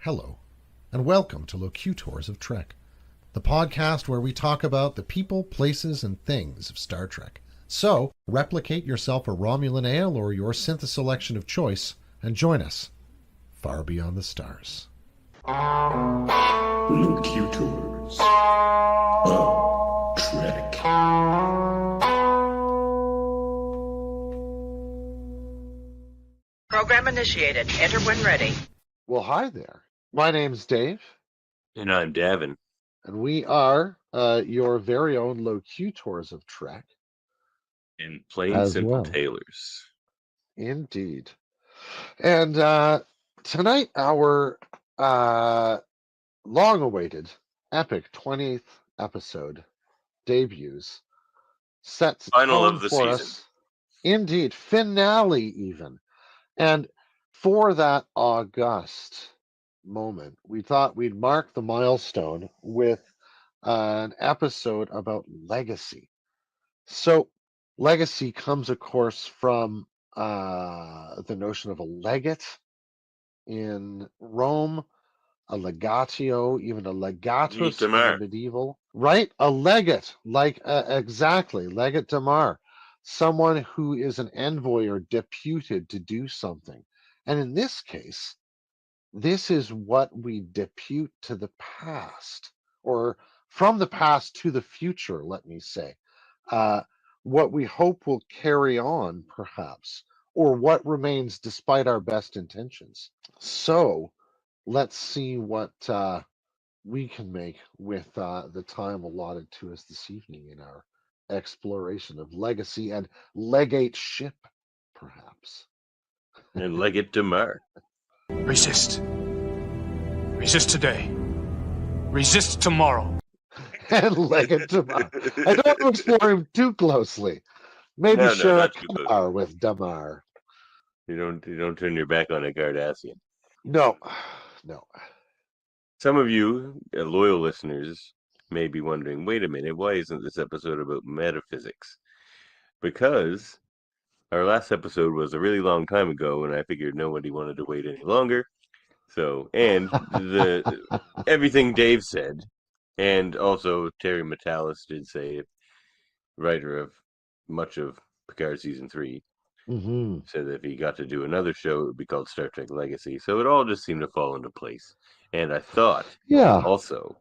Hello, and welcome to Locutors of Trek, the podcast where we talk about the people, places, and things of Star Trek. So, replicate yourself a Romulan ale or your synth selection of choice, and join us far beyond the stars. Locutors of Trek. Program initiated. Enter when ready. Well, hi there. My name's Dave, And I'm Davin. and we are your very own Locutors of Trek. In plain As simple well. tailors. Indeed. And tonight, our long-awaited, epic 20th episode debuts, sets Final tone of the for season. us. Indeed, finale even. And for that august moment, we thought we'd mark the milestone with an episode about legacy. So, legacy comes, of course, from the notion of a legate in Rome, a legatio, even a legatus in the Damar. medieval, right? A legate, like exactly, legate damar, someone who is an envoy or deputed to do something. And in this case, this is what we depute to the past, or from the past to the future, let me say. What we hope will carry on, perhaps, or what remains despite our best intentions. So let's see what we can make with the time allotted to us this evening in our exploration of legacy and legate ship, perhaps. And Legate Damar. Resist. Resist today. Resist tomorrow. And legate Damar. I don't want to explore him too closely. Maybe No, share a not too close. car with Damar. You don't turn your back on a Cardassian. No, no. Some of you, loyal listeners, may be wondering, wait a minute, why isn't this episode about metaphysics? Because our last episode was a really long time ago, and I figured nobody wanted to wait any longer. So, and everything Dave said, and also Terry Metalis did say, writer of much of Picard Season 3, Mm-hmm. said that if he got to do another show, it would be called Star Trek Legacy. So it all just seemed to fall into place. And I thought, Yeah. also,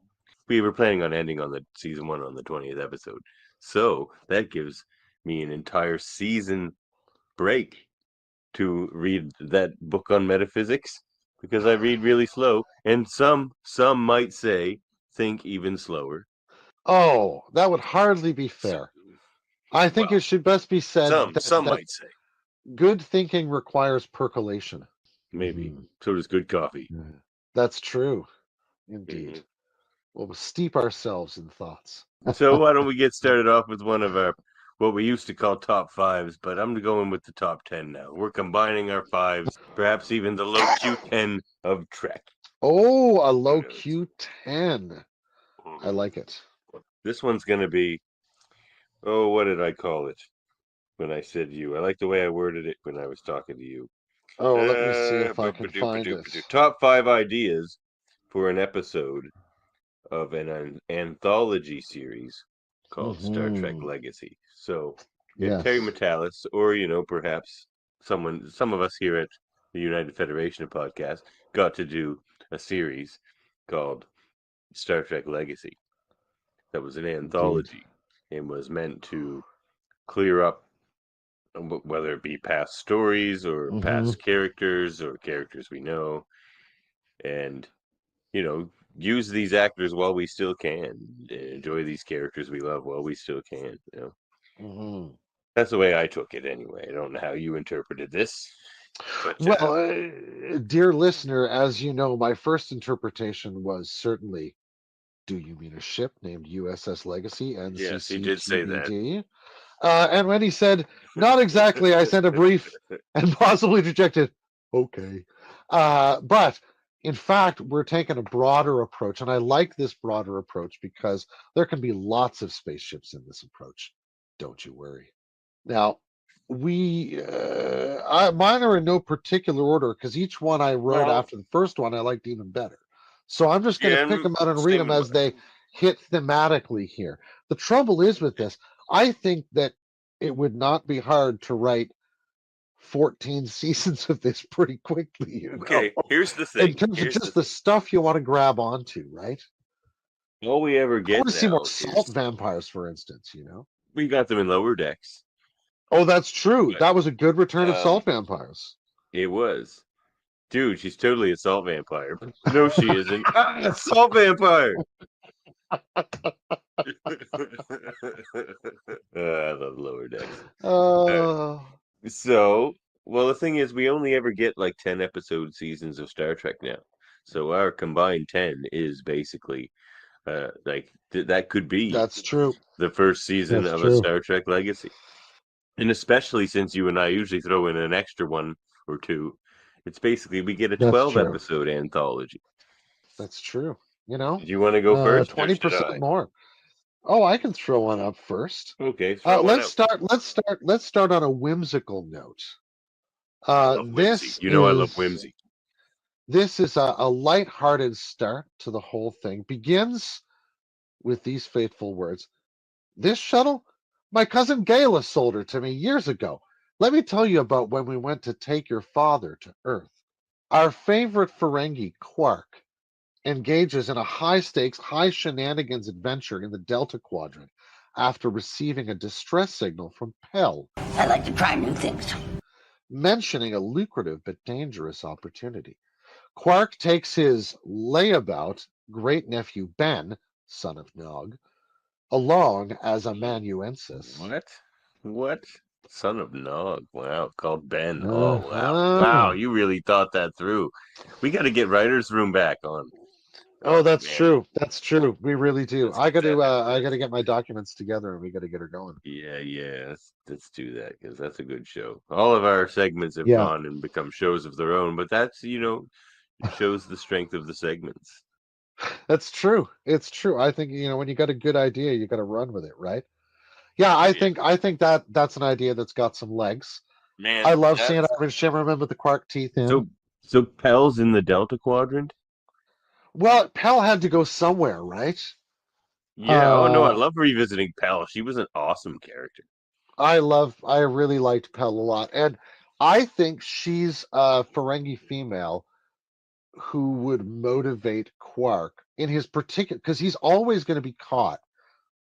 we were planning on ending on the Season 1 on the 20th episode. So that gives me an entire season break to read that book on metaphysics, because I read really slow, and some might say think even slower. Oh, that would hardly be fair. I think Well, it should best be said Some that might say. good thinking requires percolation. Maybe. Mhm. So does good coffee. That's true. Indeed. Mhm. We'll steep ourselves in thoughts. So why don't we get started off with one of our, what we used to call top fives, but I'm going with the top 10 now. We're combining our fives, perhaps even the low Q10 of Trek. Oh, a low knows? Q10. I like it. This one's going to be, oh, what did I call it when I said you? I like the way I worded it when I was talking to you. Oh, let me see if I can find it. Top 5 ideas for an episode of an anthology series called Star Trek Legacy. So, Yes. Terry Metalis, or perhaps some of us here at the United Federation of Podcasts got to do a series called Star Trek Legacy. That was an anthology and was meant to clear up whether it be past stories or past characters or characters we know, and use these actors while we still can, enjoy these characters we love while we still can. That's the way I took it anyway. I don't know how you interpreted this, but Well, dear listener, as you know, my first interpretation was certainly, do you mean a ship named USS Legacy? yes, he did say that. NCCTBD? And when he said, not exactly, I sent a brief and possibly rejected, okay. But in fact, we're taking a broader approach. And I like this broader approach because there can be lots of spaceships in this approach. Don't you worry. Now, mine are in no particular order because each one I wrote Well, after the first one I liked even better. So I'm just going yeah, to pick them out and read same them with as they hit thematically here. The trouble is with this, I think that it would not be hard to write 14 seasons of this pretty quickly, Okay, here's the in thing. terms of Here's the just the thing. stuff you want to grab onto, right? All we ever I want get to see more now salt is vampires, for instance. we got them in lower decks, Oh, that's true. but That was a good return of um, salt vampires. it was. Dude, she's totally a salt vampire. No, she isn't. Ah, salt vampire. I love lower decks. Uh, Uh, so, well, the thing is, we only ever get like 10 episode seasons of Star Trek now. So our combined 10 is basically that could be that's true. the first season That's of a true. Star Trek legacy. And especially since you and I usually throw in an extra one or two, it's basically we get a That's 12 true. episode anthology. That's true. You know, Do you want to go first or should 20% I? more. Oh, I can throw one up first. Okay, throw one Let's out. start. Let's start on a whimsical note. I love whimsy. This You know I love is whimsy. this is a light-hearted start to the whole thing. Begins with these fateful words. This shuttle? My cousin Gayla sold her to me years ago. Let me tell you about when we went to take your father to Earth. Our favorite Ferengi, Quark, engages in a high stakes, high shenanigans adventure in the Delta Quadrant after receiving a distress signal from Pell, I like to try new things. mentioning a lucrative but dangerous opportunity. Quark takes his layabout great nephew Ben, son of Nog, along as amanuensis. What? What? Son of Nog. Wow, called Ben. Oh, wow. Wow, Uh-huh. you really thought that through. We got to get writer's room back on. Oh, Oh, that's man. true. That's true. We really do. Let's get that I got happening. to get my documents together and we got to get her going. Yeah. Let's do that because that's a good show. All of our segments have Yeah, gone and become shows of their own, but that's, it shows the strength of the segments. that's true. It's true. I think, when you got a good idea, you got to run with it, right? Yeah, Oh, yeah. I think that that's an idea that's got some legs. I Man, love seeing that's Ivan Shimmerman with the Quark teeth in. so so Pell's in the Delta Quadrant? Well, Pell had to go somewhere, right? Yeah. Oh no, I Uh, love revisiting Pell. She was an awesome character. I really liked Pell a lot, and I think she's a Ferengi female who would motivate Quark in his particular, because he's always going to be caught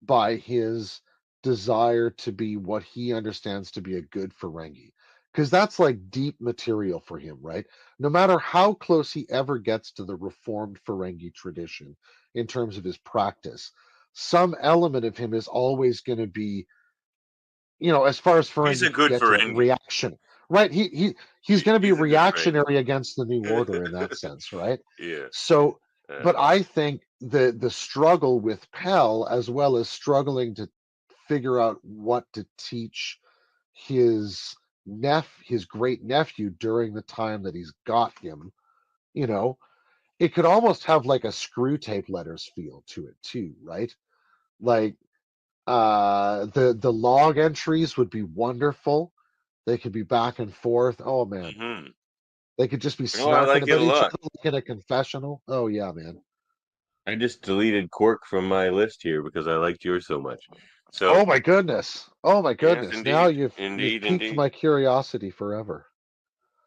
by his desire to be what he understands to be a good Ferengi. Because that's like deep material for him, right? No matter how close he ever gets to the reformed Ferengi tradition in terms of his practice, some element of him is always going to be, as far as He's a Ferengi can good get to it, Ferengi. reaction. Right? He's going to be He's a good Ferengi. reactionary against the New Order in that sense, right? Yeah. So, but Uh, I think the struggle with Pell, as well as struggling to figure out what to teach his his great nephew during the time that he's got him, you know, it could almost have like a screw tape letters feel to it too, right? Like the log entries would be wonderful. They could be back and forth. Oh man, mhm. they could just be Oh, I snarking like it a about each lot. other like in a confessional. Oh yeah, man. I just deleted Quark from my list here because I liked yours so much. Oh So, my goodness. Oh my yes, goodness. Now indeed. you've Indeed, piqued indeed. my curiosity forever.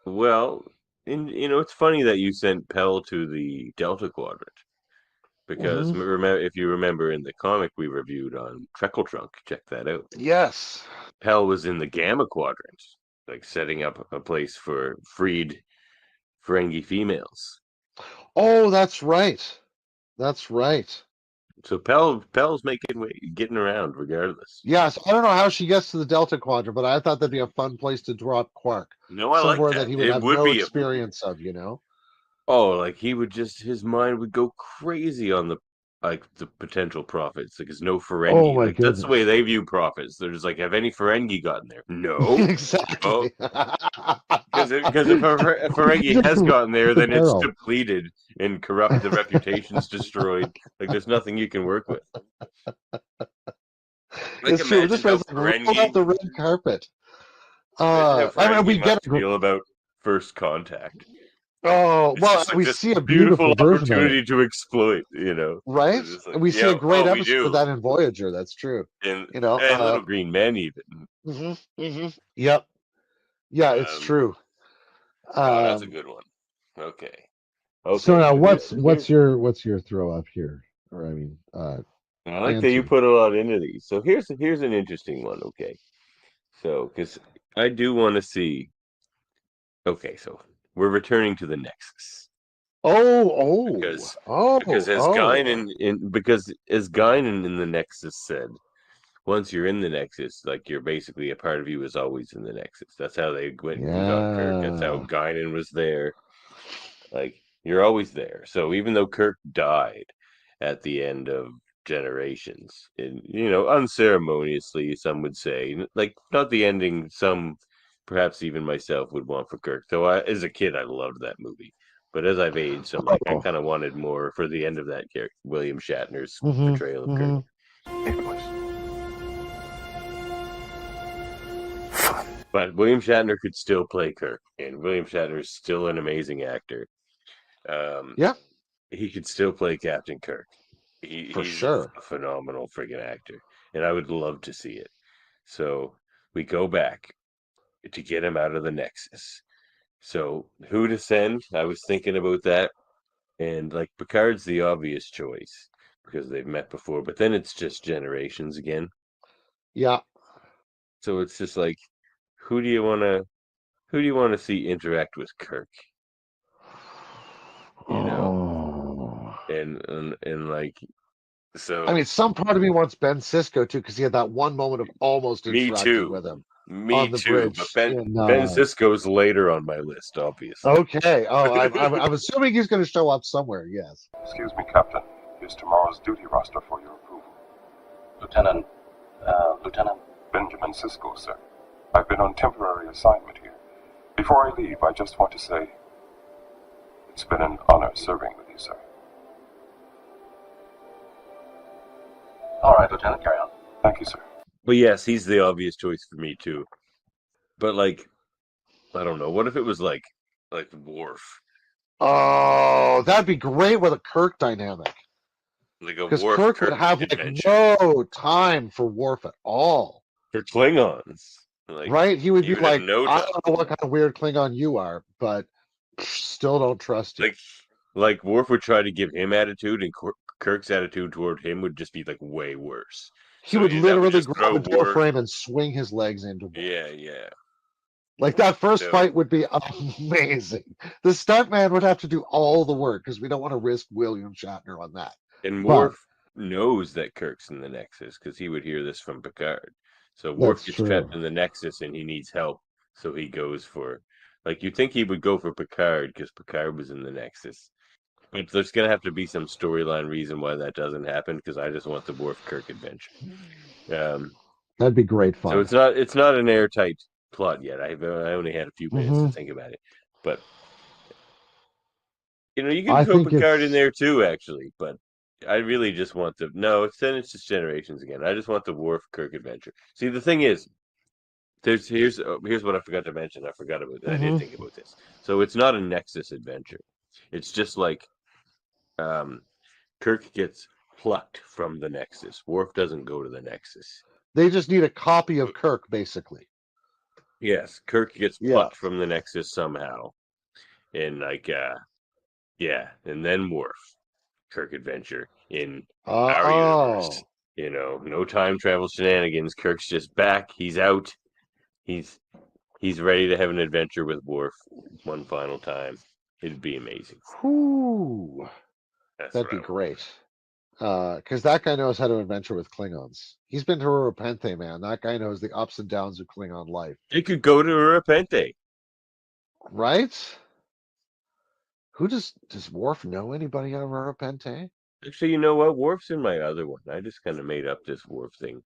Well, it's funny that you sent Pell to the Delta Quadrant because Hmm. if you remember in the comic we reviewed on Treckle Trunk, check that out. Yes. Pell was in the Gamma Quadrant, like setting up a place for freed Ferengi females. Oh, that's right. That's right. So Pell's making way, getting around regardless. Yes, I don't know how she gets to the Delta Quadrant, but I thought that'd be a fun place to drop Quark. No, I like Somewhere that that. he would It have would no be experience of. oh, like he would just his mind would go crazy on the potential profits. Like there's no Oh Ferengi. my Like that's the way goodness. they view profits. They're just like, have any Ferengi gotten there? No. Oh, Exactly. because if a Ferengi has gotten there, The then it's barrel. depleted and corrupt. The reputation's destroyed. Like there's nothing you can work with. Like It's true. imagine This how man's like roll out Ferengi. the red carpet. Imagine how I mean, Frankie we get must a feel about first contact. oh It's well, just like we this see a beautiful beautiful version of it, opportunity to exploit, you know. right? It's just like, And we see a yeah, great oh, we episode of do. that in Voyager. That's true. And You know, and Little Green Men even. yep, yeah, it's Um, true. oh, that's a Um, good one. Okay. so Okay, now so what's your throw up here? Or I mean, I like that you answer. put a lot into these. So here's an interesting one, okay? So because I do want to see. Okay, so we're returning to the Nexus Oh, because oh, because as oh, Guinan in because as Guinan in the Nexus said, once you're in the Nexus, like you're basically a part of you is always in the Nexus. That's how they went and got Kirk. That's how yeah, Guinan was there. Like you're always there. So even though Kirk died at the end of Generations, and unceremoniously, some would say, like not the ending some perhaps even myself would want for Kirk. Though as a kid I loved that movie. But as I've aged, I'm like I oh, kind of wanted more for the end of that character, William Shatner's mm-hmm, portrayal of Kirk. mm-hmm. It was fun. But William Shatner could still play Kirk, and William Shatner is still an amazing actor. Um, Yeah, he could still play Captain Kirk. for He's sure. a phenomenal friggin' actor, and I would love to see it. So we go back to get him out of the Nexus. So who to send? I was thinking about that, and like Picard's the obvious choice because they've met before, but then it's just Generations again. Yeah. So it's just like, who do you want to who do you want to see interact with Kirk? You know, Oh. and like I so. mean, some part of me wants Ben Cisco too, because he had that one moment of almost Me interacting too. with him Me on the too. But bridge. Ben Cisco's later on my list, obviously. Okay. Oh, I'm assuming he's going to show up somewhere. Yes. Excuse me, Captain. Here's tomorrow's duty roster for your approval. Lieutenant Benjamin Sisko, sir. I've been on temporary assignment here. Before I leave, I just want to say it's been an honor serving with you, sir. All right, Lieutenant, carry on. Thank you, sir. But yes, he's the obvious choice for me too. But like, I don't know. What if it was like Worf, Oh, that'd be great with a Kirk dynamic, like a because Worf Kirk would Kirk have like adventure no time for Worf at all, for Klingons? Like right? He would he be would have like, no I time. don't know what kind of weird Klingon you are, but still don't trust you. Like Worf would try to give him attitude, and Kirk's attitude toward him would just be like way worse. He So would that would literally just grab throw a door Worf. frame and swing his legs into Worf. Yeah. Like that first So fight would be amazing. The stuntman would have to do all the work because we don't want to risk William Shatner on that. and But Worf knows that Kirk's in the Nexus because he would hear this from Picard. So Worf that's gets trapped true. in the Nexus and he needs help. So he goes for, like, you'd think he would go for Picard because Picard was in the Nexus. But there's going to have to be some storyline reason why that doesn't happen because I just want the Worf Kirk adventure. That'd be great So fun. it's not an airtight plot yet. I only had a few minutes to Hmm. think about it. But, you could I throw think Picard in it's. there too, actually. But I really just want the no. It's just Generations again. I just want the Worf Kirk adventure. See, the thing is, here's what I forgot to mention. I forgot about. I didn't Hmm. think about this. So it's not a Nexus adventure. It's just like um, Kirk gets plucked from the Nexus. Worf doesn't go to the Nexus. They just need a copy of Kirk, basically. Yes, Kirk gets Yeah. plucked from the Nexus somehow, and like yeah, and then Worf Kirk adventure in our universe. Oh. No time travel shenanigans. Kirk's just back. He's out. He's he's ready to have an adventure with Worf one final time. It'd be amazing. Whew. That's That'd what be I want. great. Because that guy knows how to adventure with Klingons. He's been to Repente, man. That guy knows the ups and downs of Klingon life. It could go to Repente. Right? Who does Worf know anybody out of Repente? Actually, you know what? Worf's in my other one. I just kind of made up this Worf thing.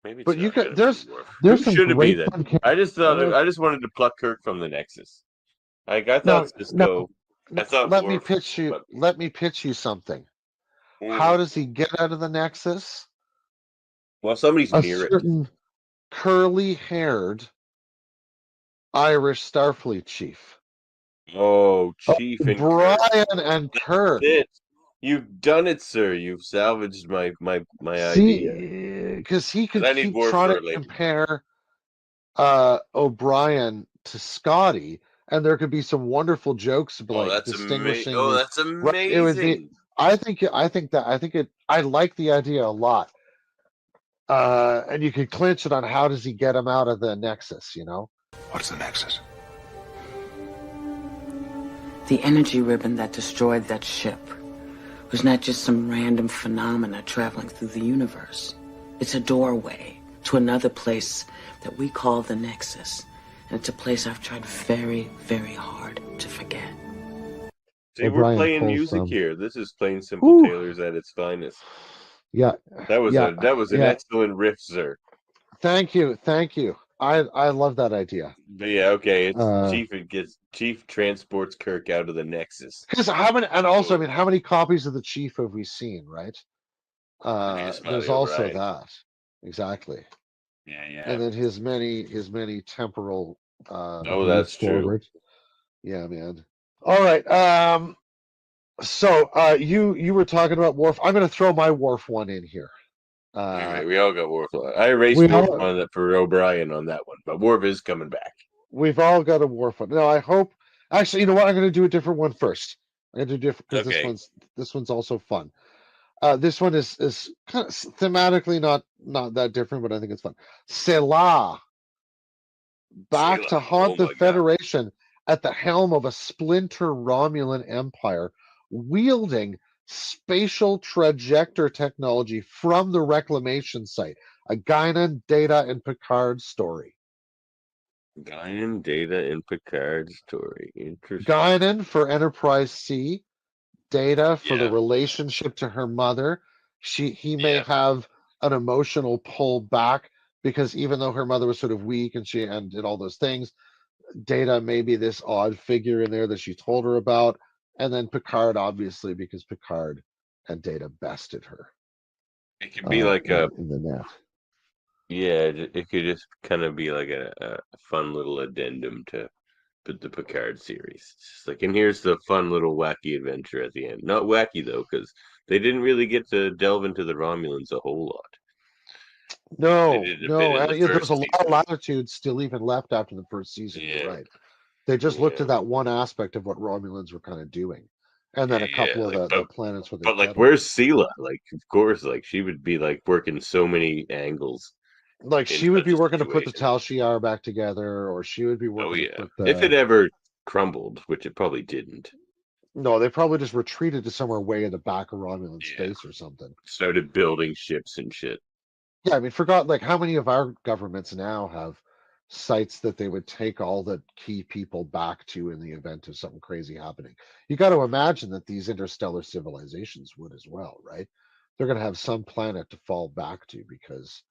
Maybe it's But you not could going to be Worf. Who there's some should it be great then? fun I just thought characters. I just wanted to pluck Kirk from the Nexus. Like I Now, thought Cisco. I thought let me Worf. pitch you. But Let me pitch you something. mm, How does he get out of the Nexus? well, somebody's A near it. certain curly-haired Irish Starfleet chief. Oh, Chief and Kirk. Brian and Kirk. It. You've done it, sir. You've salvaged my idea. See, because he 'Cause could I need keep more trying for to later. compare O'Brien to Scotty, and there could be some wonderful jokes Oh, like that's amazing. distinguishing Oh, the that's right. It would be. amazing. I like the idea a lot. And you could clinch it on how does he get him out of the Nexus, you know? What's the Nexus? The energy ribbon that destroyed that ship was not just some random phenomena traveling through the universe. It's a doorway to another place that we call the Nexus. And it's a place I've tried very, very hard to forget. See, we're O'Brien playing pulls music some. here. This is plain simple Whew. Taylor's at its finest. Yeah, That was yeah, an yeah. excellent riff, sir. Thank you. I love that idea. But yeah, okay, it's Uh, Chief transports Kirk out of the Nexus. because how many, and also, I mean, how many copies of the Chief have we seen, right? Just There's Smiley also O'Brien. that. Exactly. Yeah. And then his many temporal Oh, moves that's true. forward. Yeah, man. All right. So you were talking about Worf. I'm going to throw my Worf one in here. All right, we all got Worf. I We erased Worf all on that for O'Brien on that one, but Worf is coming back. we've all got a Worf one. No, I hope. Actually, you know what? I'm going to do a different one first. I'm going to do different because Okay. this one's also fun. This one is kind of thematically not that different, but I think it's fun. Selah back Selah. to haunt Oh the my God. Federation at the helm of a splinter Romulan empire, wielding spatial trajector technology from the reclamation site. A Guinan, Data, and Picard story. Guinan, Data, and Picard story. Interesting. Guinan for Enterprise C, Data for the Yeah. relationship to her mother. He may Yeah. have an emotional pull back because even though her mother was sort of weak and did all those things, Data may be this odd figure in there that she told her about, and then Picard, obviously, because Picard and Data bested her It could be like in the net. yeah, it could just kind of be like a fun little addendum to the Picard series. It's just like, and here's the fun little wacky adventure at the end. Not wacky though, because they didn't really get to delve into the Romulans a whole lot. They No, did a bit no, in the yeah, there's first a lot of season. latitude still even left after the first season. You're Yeah, right. They just looked yeah, at that one aspect of what Romulans were kind of doing, and then a yeah. couple of Like, the planets where they but like, settled. where's Sela? Like, of course, like she would be like working so many angles Like in she would such be a working to put the situation. Tal Shiar back together, or she would be Oh working to yeah, put if it the. ever crumbled, which it probably didn't. No, they probably just retreated to somewhere way in the back of Romulan Yeah, space or something. started building ships and shit. Yeah, I mean, forgot like how many of our governments now have sites that they would take all the key people back to in the event of something crazy happening. You got to imagine that these interstellar civilizations would as well, right? They're going to have some planet to fall back to because,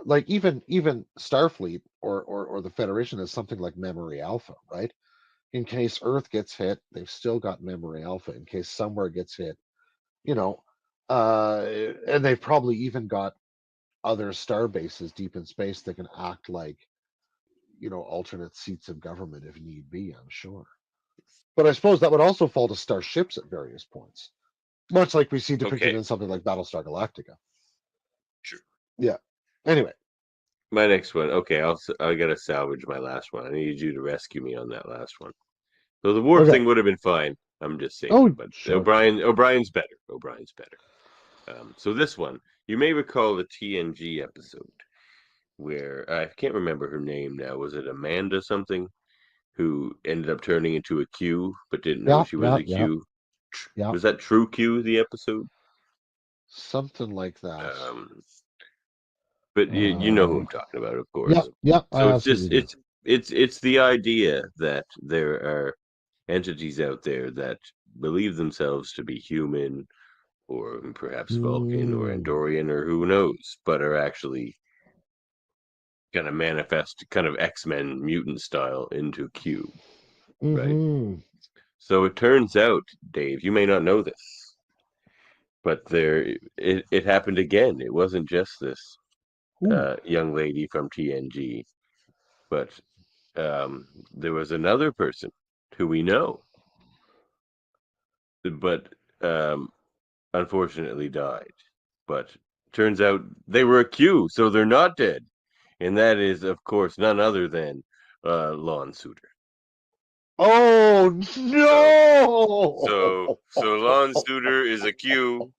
like even Starfleet or the Federation has something like Memory Alpha, right? In case Earth gets hit, they've still got Memory Alpha. In case somewhere gets hit, you know, uh, and they've probably even got other star bases deep in space that can act like alternate seats of government if need be. I'm sure, but I suppose that would also fall to starships at various points, much like we see depicted Okay, in something like Battlestar Galactica. sure. Yeah. Anyway. My next one. Okay, I gotta salvage my last one. I need you to rescue me on that last one. So the warp Okay. thing would have been fine. I'm just saying, Oh, but sure. O'Brien's better. O'Brien's better. So this one, you may recall the TNG episode where I can't remember her name now. Was it Amanda something who ended up turning into a Q but didn't know Yeah, she was yeah, a yeah, Q? yeah. Was that True Q the episode? Something like that. Um, but you know who Uh, I'm talking about, of yeah, course. yeah. I So it's just absolutely do. it's the idea that there are entities out there that believe themselves to be human or perhaps Vulcan or Mm, Andorian or who knows, but are actually kind of manifest kind of X-Men mutant style into Q, right? mm-hmm. So it turns out, Dave, you may not know this, but it happened again. It wasn't just this Ooh. young lady from TNG, but there was another person who we know, but unfortunately died. But turns out they were a Q, so they're not dead. And that is, of course, none other than Lon Suter. Oh So Lon no! Suter is a Q,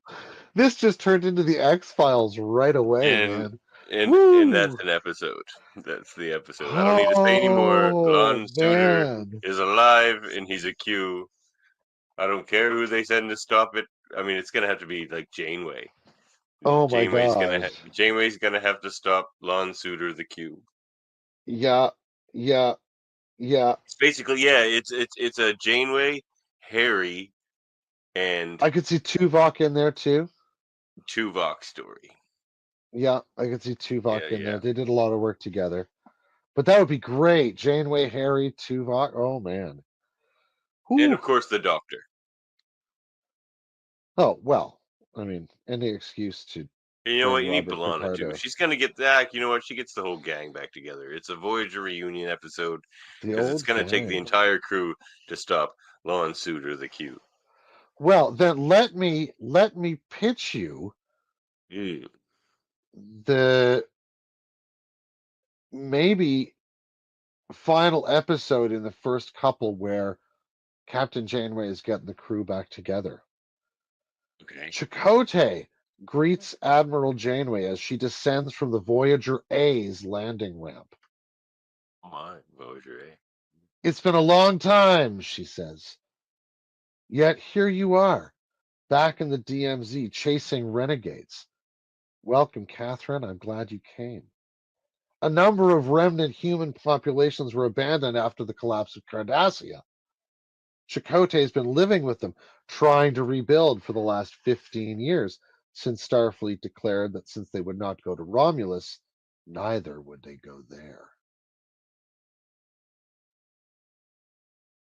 This just turned into the X-Files right away, and man. and that's Woo! an episode. That's the episode. I don't need to say anymore. Oh Lon Suter man. is alive, and he's a Q. I don't care who they send to stop it. I mean, it's gonna have to be like Janeway. Oh my God. Janeway's gonna have to stop Lon Suter the Q. Yeah, yeah, yeah. It's basically, yeah, it's a Janeway, Harry, and I could see Tuvok in there too. Tuvok story. Yeah, I could see Yeah, Tuvok in yeah, there. They did a lot of work together. But that would be great. Janeway, Harry, Tuvok. Oh man. and Whew. of course the Doctor. Oh well. I mean, any excuse to And you know what? bring You need Robert B'Elanna too. Picardo. She's gonna get back. You know what? She gets the whole gang back together. It's a Voyager reunion episode The because it's old gonna take the gang. entire crew to stop Lon Suter the Q. Well, then let me pitch you Mm. the maybe final episode in the first couple where Captain Janeway is getting the crew back together. Okay. Chakotay greets Admiral Janeway as she descends from the Voyager A's landing ramp. Oh my Voyager, eh? It's been a long time, she says. Yet here you are, back in the DMZ, chasing renegades. Welcome, Catherine. I'm glad you came. A number of remnant human populations were abandoned after the collapse of Cardassia. Chakotay has been living with them, trying to rebuild for the last 15 years, since Starfleet declared that since they would not go to Romulus, neither would they go there.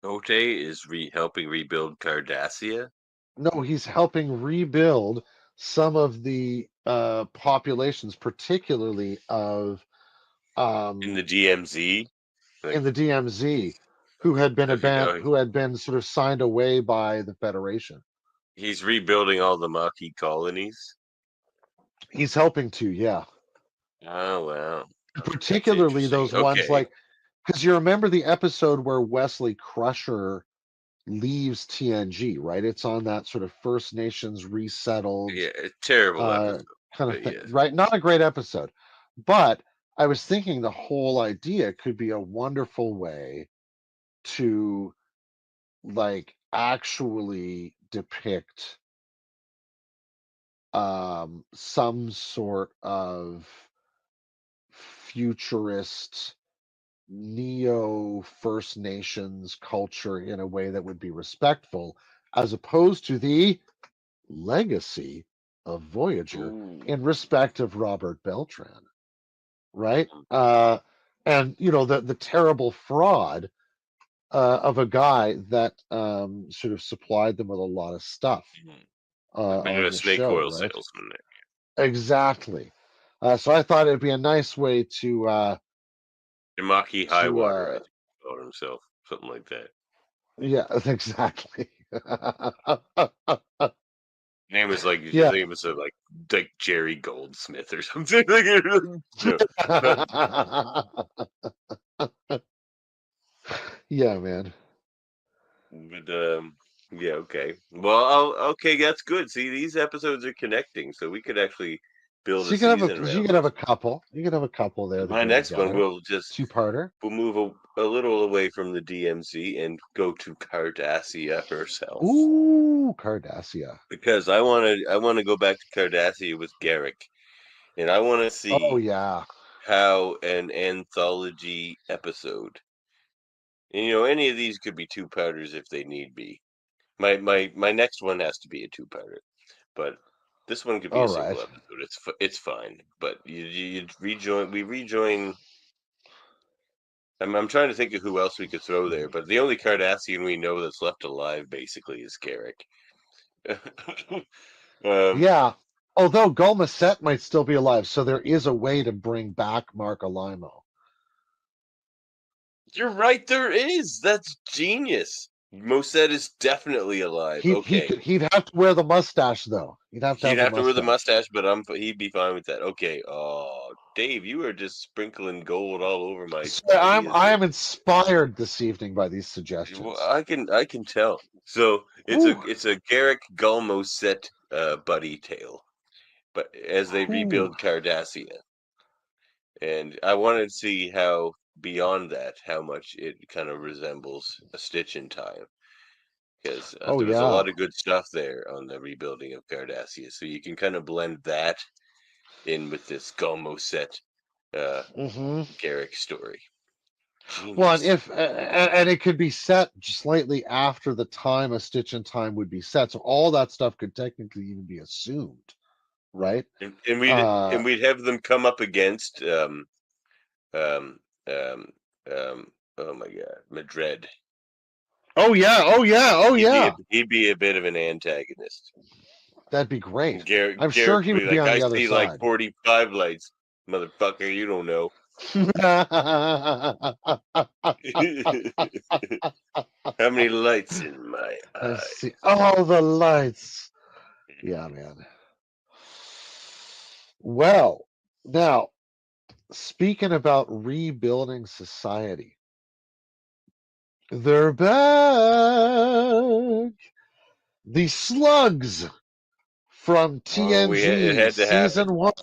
Ote is helping rebuild Cardassia No, he's helping rebuild some of the populations, particularly of in the um, DMZ. in Like, the DMZ, who had been okay, who had been sort of signed away by the Federation. he's rebuilding all the Maquis colonies. He's helping to, yeah. Oh wow, that's Particularly interesting. those ones Okay, like, because you remember the episode where Wesley Crusher leaves TNG, right? It's on that sort of First Nations resettled yeah, a terrible uh, episode, kind of but thing, yes. right? Not a great episode, but I was thinking the whole idea could be a wonderful way to like actually depict some sort of futurist neo First Nations culture in a way that would be respectful, as opposed to the legacy of Voyager Ooh. in respect of Robert Beltran, right? Mhm. And you know the terrible fraud of a guy that sort of supplied them with a lot of stuff A bit of on a the snake show, oil right? salesman there. Exactly. So I thought it'd be a nice way Maki to Highwater, I think he called himself, something like that. yeah, exactly. Name was like his Yeah. name was like Jerry Goldsmith or something. No. Yeah, man. But yeah, okay. Well, okay, that's good. See, these episodes are connecting, so we could actually build So a season you around could have this. a couple. You could have a couple there that My go next one together. will just Two-parter. we'll move a little away from the DMZ and go to Cardassia herself. Ooh, Cardassia. Because I want to go back to Cardassia with Garrick, and I want to Oh see yeah. how an anthology episode, and any of these could be two-parters if they need be. My next one has to be a two-parter, but this one could be All a right. single episode. It's fine, but you rejoin. We rejoin. I'm trying to think of who else we could throw there, but the only Cardassian we know that's left alive basically is Garrick. um, Yeah. Although Gulmasset might still be alive, so there is a way to bring back Mark Alimo. You're right, there is. That's genius. Moset is definitely alive. Okay. He'd have to wear the mustache though. He'd have to He'd have the have to wear the mustache. mustache, but he'd be fine with that. Okay. Oh, Dave, you are just sprinkling gold all over my So ideas I here. am inspired this evening by these Well, suggestions. I can tell. So Whew, it's a Garrick Gull Moset buddy tale, but as they whew. rebuild Cardassia, and I wanted to see how beyond that, how much it kind of resembles A Stitch in Time, because Oh there was a yeah. lot of good stuff there on the rebuilding of Cardassia. So you can kind of blend that in with this Gull Moset uh, Hmm. Garrick story. Well, and Genius. if and it could be set slightly after the time a Stitch in Time would be set, so all that stuff could technically even be assumed, right? And Uh, we'd have them come up against um um um oh my god, Madred. oh yeah, oh yeah, oh yeah. He'd be a bit of an antagonist. That'd be great. I'm sure Garrick he would be would be like, on I the other see like side. 45 lights, motherfucker, you don't know. How many lights in my I eye? see all the lights. Yeah, man. Well, now speaking about rebuilding society, they're back. The slugs from Oh, it TNG had to happen. season 1,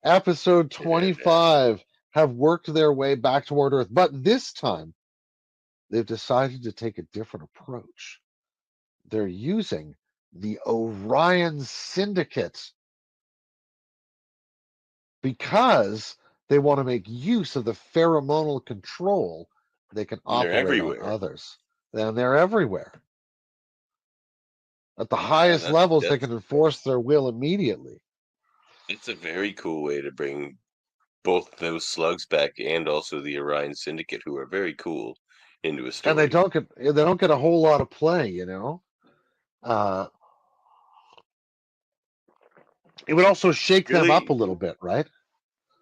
episode It had to happen. 25 have worked their way back toward Earth, but this time they've decided to take a different approach. They're using the Orion Syndicate because they want to make use of the pheromonal control they can And they're operate on everywhere. others. And they're everywhere. At the Yeah, highest levels, they can enforce their will immediately. it's a very cool way to bring both those slugs back and also the Orion Syndicate, who are very cool, into a And story. they don't get a whole lot of play, you know. Uh, it would also shake them up a Really, little bit, right?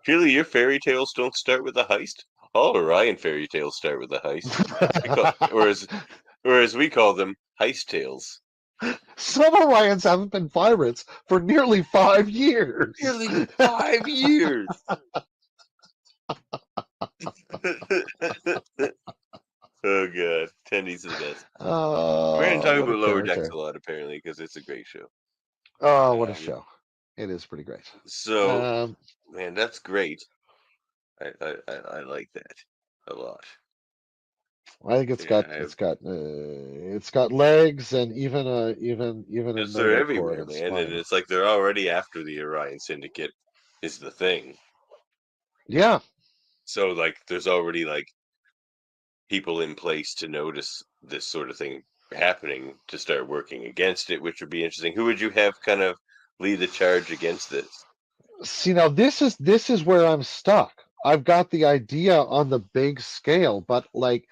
really, your fairy tales don't start with a heist. All Orion fairy tales start with a heist. We call, or as we call them, heist tales. Some Orions haven't been pirates for nearly 5 years. Nearly 5 years. Oh god, Tendy's the best. We're gonna Oh, talk what a about Lower Decks character. a lot, apparently, because it's a great show. Oh, what a Um, show. It is pretty great. so, Um, man, that's great. I like that a lot. I think Yeah, it's got legs and even a because they're notochord everywhere, and man, and spine. it's like they're already after the Orion Syndicate is the thing. Yeah, So like, there's already like people in place to notice this sort of thing happening to start working against it, which would be interesting. Who would you have kind of lead the charge against this? see now this is where I'm stuck. I've got the idea on the big scale, but like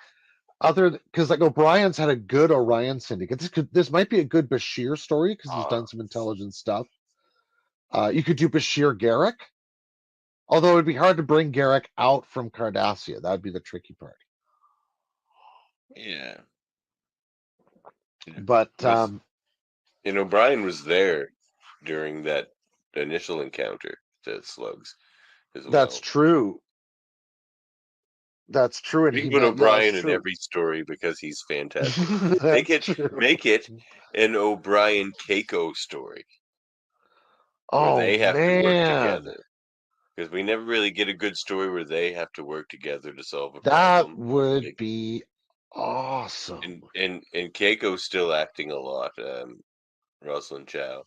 other because like O'Brien's had a good Orion Syndicate. This might be a good Bashir story because he's Uh, done some intelligent stuff. You could do Bashir Garrick, although it'd be hard to bring Garrick out from Cardassia. That'd be the tricky part. yeah, But was and O'Brien was there during that initial encounter to slugs as that's well. true. That's true, and We he can put met. Yeah, that's O'Brien in true. every story because he's fantastic. That's true. Make it an O'Brien Keiko story where Oh they have to work man, together. Because we never really get a good story where they have to work together to solve a that problem. would Like, be awesome. and Keiko's still acting a lot, Rosalind Chow.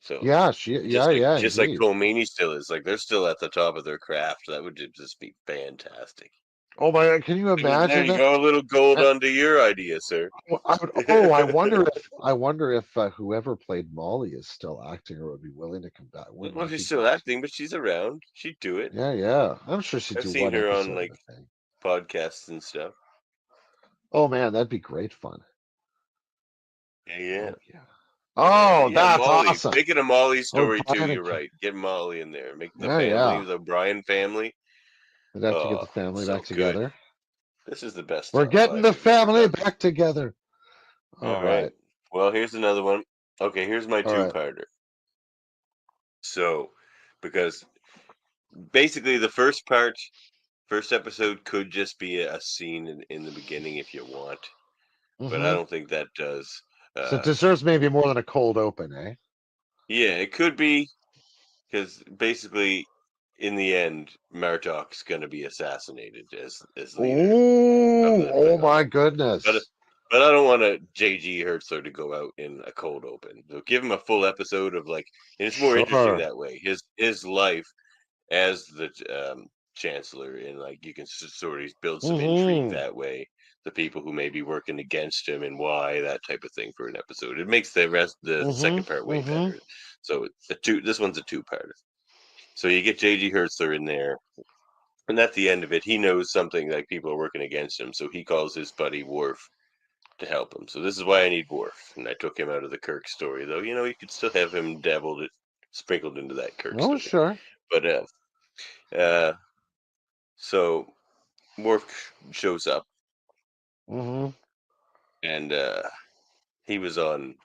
So Yeah, yeah, just like indeed. Colmini still is, like they're still at the top of their craft. That would just be fantastic. Oh my God, can you There imagine you that? go, a little gold And onto your idea, sir. I wonder if whoever played Molly is still acting or would be willing to come back. Wouldn't Well, that she's be still great? acting, but she's around. She'd do it. Yeah, yeah. I'm sure she'd I've do seen one her on episode of like the thing. podcasts and stuff. Oh man, that'd be great fun. Yeah, Oh yeah. Oh, yeah. that's Molly, awesome. make it a Molly Oh, story too. Brian and You're right. Get Molly in there. Make the yeah, family, yeah. the Bryan family. They'd have to get Oh, the family so back good. together. This is the best We're top getting five the we've ever family done. back together. All All right. right. Well, here's another one. Okay, here's my All right. two-parter. So, because basically the first episode could just be a scene in the beginning if you want, but I Mm-hmm. don't think that does. So it Uh, deserves maybe more than a cold open, eh? yeah, it could be because basically, in the end, Martok's going to be assassinated as leader of Oh, the oh Klingon my Empire. But goodness. but I don't want a J.G. Hertzler to go out in a cold open. So give him a full episode of like, and it's more interesting Sure. that way. His life as the chancellor, and like you can sort of build some intrigue Mm-hmm. that way. The people who may be working against him and why, that type of thing for an episode. It makes the second part Mm-hmm. way Mm-hmm. better. So this one's a two-parter. So you get J.G. Hertzler in there, and at the end of it, he knows something like people are working against him, so he calls his buddy Worf to help him. So this is why I need Worf, and I took him out of the Kirk story, though. You know, you could still have him dabbled, sprinkled into that Kirk Oh, story. sure. But uh, so Worf shows up, Mm-hmm. and he was on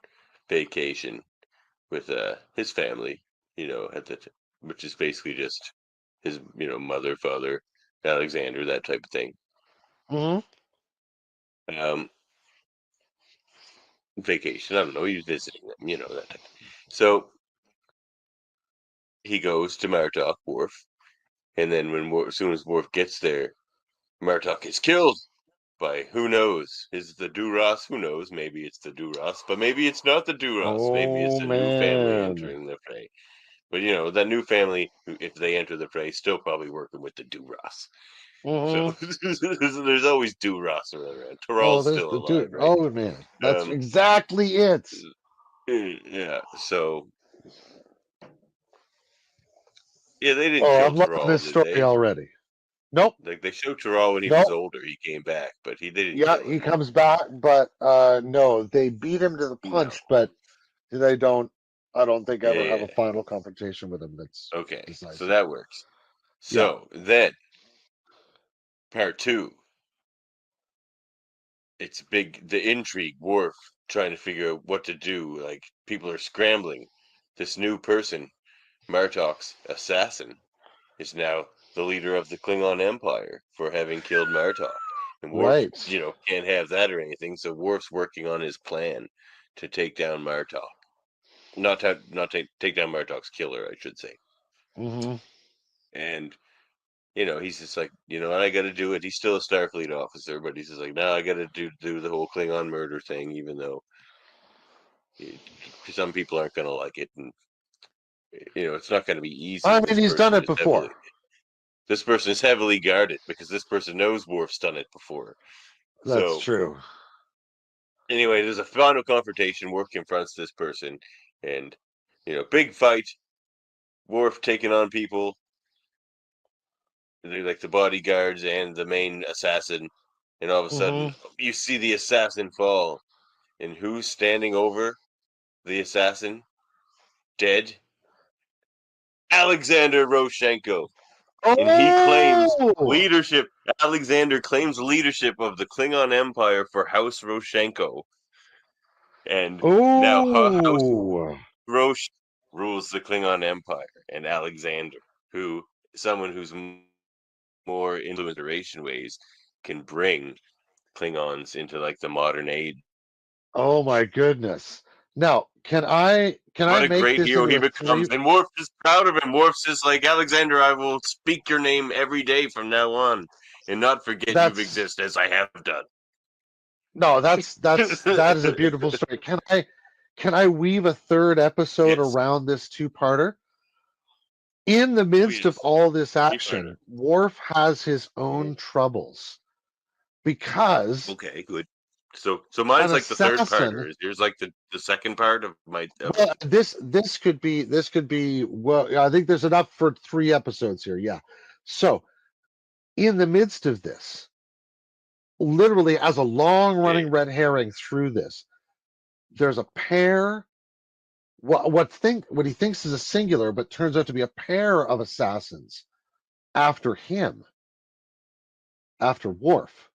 vacation with his family. You know, which is basically just his mother, father, Alexander, that type of thing. Mm-hmm. Um, Vacation. I don't know. He was visiting them. You know that type. So he goes to Martok, Worf, and then as soon as Worf gets there, Martok is killed by who knows? Is it the Duras? Who knows? Maybe it's the Duras, but maybe it's not the Duras. Maybe Oh it's a new family man. entering the fray. But that new family, if they enter the fray, still probably working with the Duras. So Mm-hmm. there's always Duras around. Oh, Taral's there's still the alive, dude. right? Oh man. That's Um, exactly it. yeah. So yeah, they didn't Oh, kill I'm loving Taral, this did story they? already. Nope. Like they showed Taral when he was Nope. older. He came back, but they didn't Yeah, kill he him. comes back, but no, they beat him to the No. punch, but they don't. I don't think ever have Yeah. a final confrontation with him that's Okay. So decisive. that works. Yeah. So then part two, it's big. The intrigue. Worf trying to figure out what to do. Like people are scrambling. This new person, Martok's assassin, is now the leader of the Klingon Empire for having killed Martok. And Worf, Right. can't have that or anything. So Worf's working on his plan to take down Martok. Not take down Martok's killer, I should say. Mm-hmm. And he's just like, I got to do it. He's still a Starfleet officer, but he's just like, no, I got to do the whole Klingon murder thing, even though it, some people aren't going to like it, and it's not going to be easy. I mean, he's done it before. This person is heavily guarded because this person knows Worf's done it before. That's So true. anyway, there's a final confrontation. Worf confronts this person, and big fight. Worf taking on people. They're like the bodyguards and the main assassin, and all of a sudden Mm-hmm. you see the assassin fall, and who's standing over the assassin? Dead? Alexander Roshenko. And he claims Oh. leadership. Alexander claims leadership of the Klingon Empire for House Roshenko. And now House Oh. Rosh rules the Klingon Empire, and Alexander, someone who's more in duration ways, can bring Klingons into like the modern age. Oh my goodness. Now, can I What a make great this hero into he a three? becomes, and Worf is proud of him. Worf's just like, Alexander, I will speak your name every day from now on, and not forget you That's exist as I have done. no, that is a beautiful story. Can I weave a third episode Yes, around this two-parter? In the midst of please. all this Be part of action, Worf has his it. own troubles because Okay, good. So mine's an like the third assassin. parter. Is yours like the second part of my of Well, this could be well. I think there's enough for 3 episodes here. Yeah. So in the midst of this, literally as a yeah. long-running red herring through this, there's a pair. What he thinks is a singular, but turns out to be a pair of assassins after him, after Worf.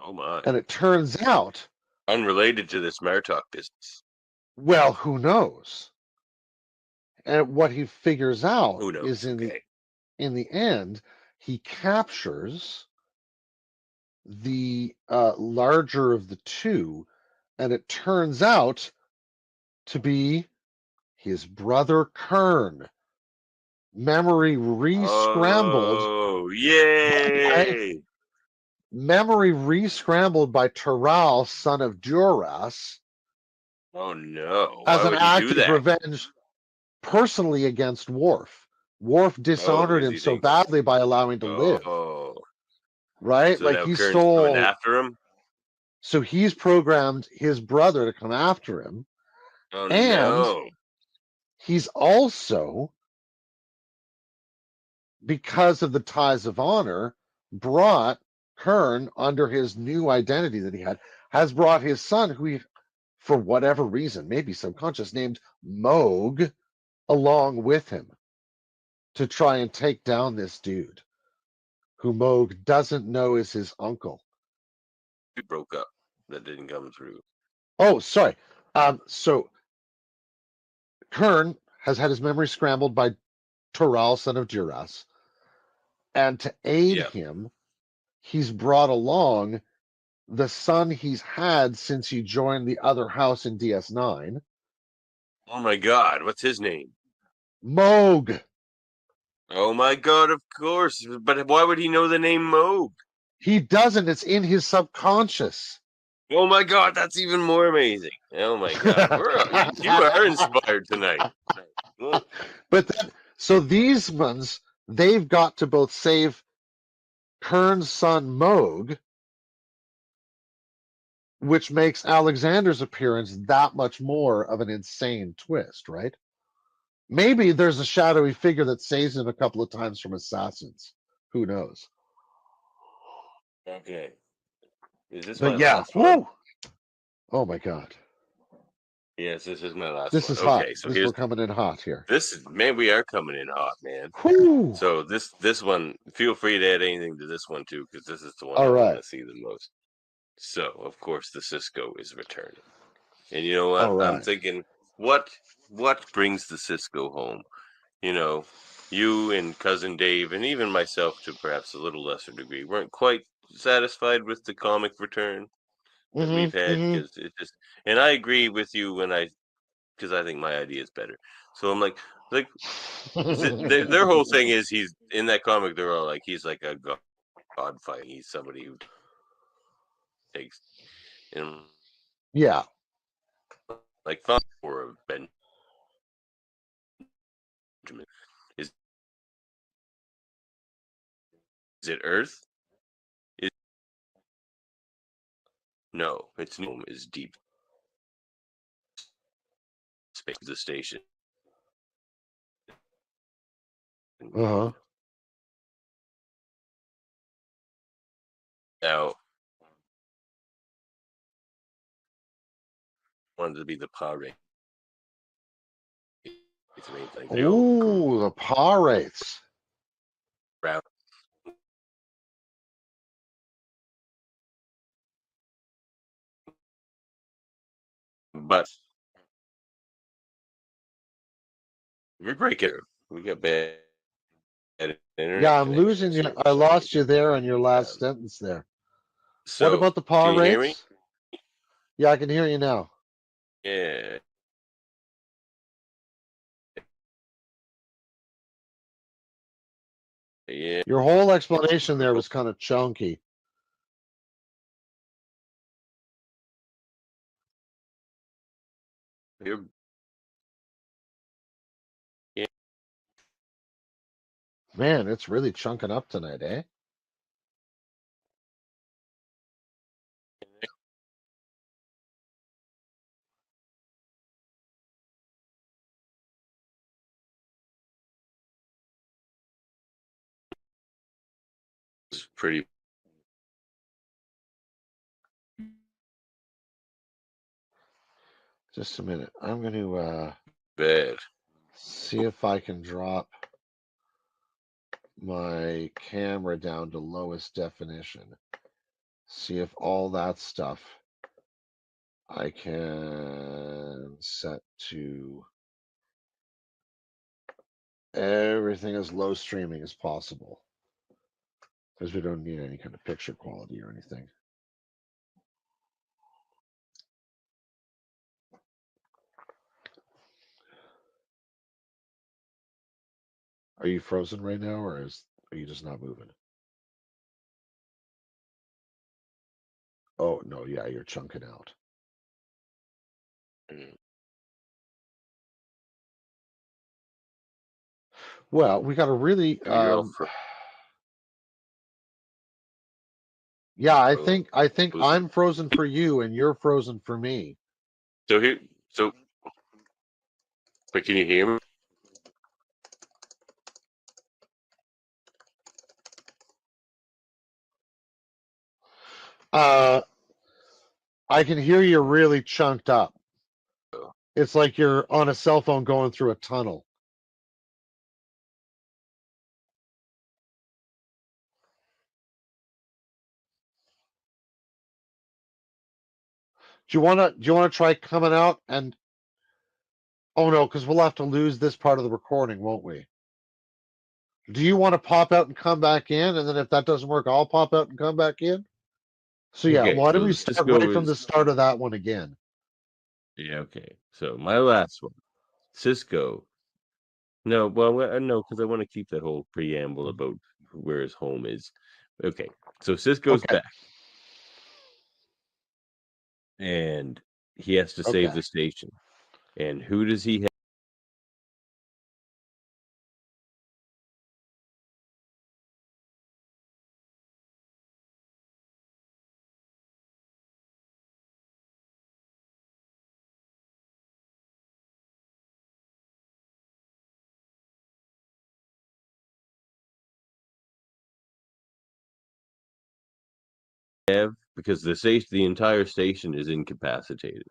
Oh my. And it turns out, Unrelated to this Martok business. well, who knows? And what he figures out Who is knows? Okay. in the end, he captures the larger of the two, and it turns out to be his brother Kern. Memory re-scrambled Oh, by yay! Taral, son of Duras, Oh no. as Why an would he act do of that? revenge personally against Worf. Worf Oh, dishonored because him he so thinks. badly by allowing to live, Oh. right? So Like now he Kern's coming stole, after him? so he's programmed his brother to come after him, Oh and no. he's also, because of the ties of honor, brought Kern under his new identity that he had, has brought his son, who he, for whatever reason, maybe subconscious, named Moog, along with him to try and take down this dude who Moog doesn't know is his uncle. We broke up. That didn't come through. Oh, sorry. So Kern has had his memory scrambled by Toral, son of Duras, and to aid Yeah. him, he's brought along the son he's had since he joined the other house in DS9, Oh my god, what's his name? Moog. Oh my god, of course. But why would he know the name Moog? He doesn't. It's in his subconscious. Oh my god, that's even more amazing. Oh my god. You are inspired tonight. Well, But then, so these ones, they've got to both save Kern's son Moog, which makes Alexander's appearance that much more of an insane twist, right? Maybe there's a shadowy figure that saves him a couple of times from assassins. Who knows? okay. Is this But my yeah, last one? whoo! Oh my god. Yes, this is my last This one. is hot. Okay, so This we're here's coming in hot here. this man, we are coming in hot, man. Whoo! So this one, feel free to add anything to this one too, because this is the one All I want right. to see the most. So of course the Cisco is returning. And you know All what? I'm right. thinking, what brings the Cisco home? You know, you and cousin Dave, and even myself to perhaps a little lesser degree, weren't quite satisfied with the comic return that we've Mm-hmm. had Mm-hmm. because it just. And I agree with you because I think my idea is better. So I'm like their whole thing is he's in that comic. They're all like he's like a god fighting. He's somebody who takes and Yeah. like fun for Benjamin. Is is it Earth? Is no, it's new. Is deep space the station. Uh-huh. Now wanted to be the pirate. It's the main thing. They all grew Ooh, the pirates. around, but we're breaking. We got bad Yeah, internet I'm connection losing this you. year for I some lost reason. you there on your last Um, sentence there. What so about the can you hear me? pirates? Yeah, I can hear you now. Yeah, yeah. Your whole explanation there was kind of chunky. You're, yeah. Man, it's really chunking up tonight, eh? It's pretty Just a minute. I'm going to bad. see if I can drop my camera down to lowest definition See if all that stuff I can set to everything as low streaming as possible, because we don't need any kind of picture quality or anything. Are you frozen right now, or are you just not moving? Oh no, yeah, you're chunking out. Mm. Well, we got to really, You're all yeah, I frozen. think I'm frozen for you and you're frozen for me. So here, so, but can you hear me? I can hear you really chunked up. It's like you're on a cell phone going through a tunnel. Do you wanna try coming out and oh no, because we'll have to lose this part of the recording, won't we? Do you want to pop out and come back in? And then if that doesn't work, I'll pop out and come back in. So yeah, Okay, why don't so we the start Cisco right from the is start of that one again? yeah. Okay, so my last one, Cisco. No, well, no, because I want to keep that whole preamble about where his home is. Okay, so Cisco's Okay. back, and he has to save Okay. the station. And who does he have? Because the entire station is incapacitated,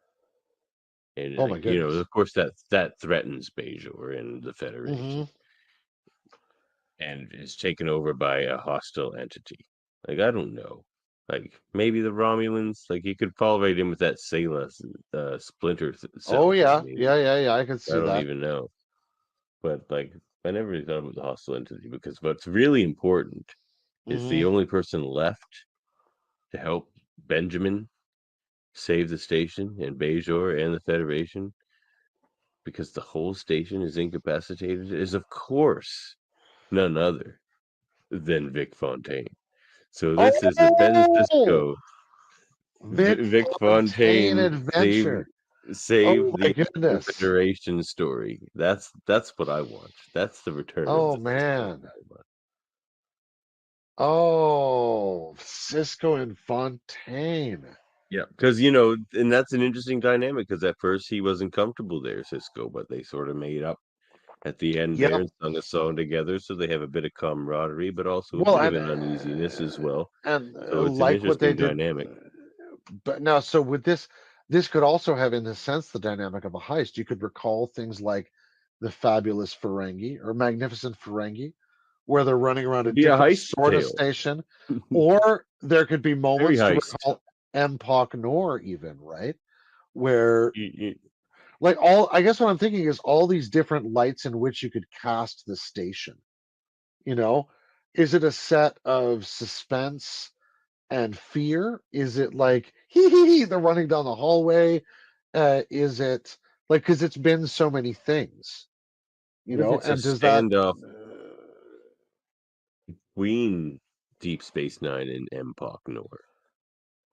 and Oh my goodness. of course that threatens Bajor and the Hmm. Federation, and is taken over by a hostile entity. Like I don't know, like maybe the Romulans. Like you could fall right in with that Sayla splinter Oh cell thing, yeah. maybe. Yeah, yeah, yeah. I can I see don't that. even know. But like I never really thought about the hostile entity because what's really important is the Hmm. only person left to help Benjamin save the station and Bajor and the Federation because the whole station is incapacitated is of course none other than Vic Fontaine. So this is the San Oh, Francisco Vic Vic Fontaine Fontaine adventure. Oh save my the goodness. Federation story. That's what I want. That's the return of Oh the Cisco man. I want. Oh, Cisco and Fontaine. Yeah, because and that's an interesting dynamic. Because at first he wasn't comfortable there, Cisco, but they sort of made up at the end there Yep. and sung a song together, so they have a bit of camaraderie, but also a Well, bit of an uneasiness as well. and So it's an like what they interesting did, dynamic. but now, so with this could also have, in a sense, the dynamic of a heist. You could recall things like the Fabulous Ferengi or Magnificent Ferengi, where they're running around a It'd be a different heist sort of tale, station, or there could be very moments to heist. recall Empok Nor, even, right? Where, You- like, I guess what I'm thinking is all these different lights in which you could cast the station. You know, is it a set of suspense and fear? Is it like they're running down the hallway? Is it like, because it's been so many things, What if it's a and does that? standoff between Deep Space Nine and Empok Nor?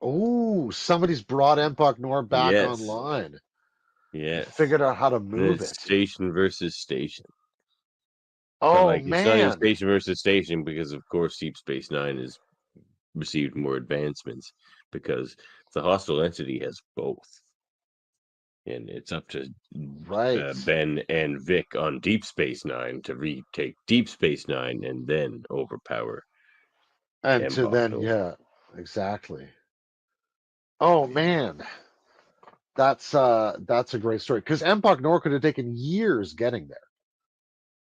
Oh, somebody's brought Empok Nor back Yes, online and yes. figured out how to And move it's it. station versus station. But Oh like it's not even man, station versus station because of course Deep Space Nine has received more advancements because the hostile entity has both. And it's up to right. Ben and Vic on Deep Space Nine to retake Deep Space Nine and then overpower And to Empok then, Nor. yeah, exactly. Oh man, that's a great story because Empok Nor could have taken years getting there.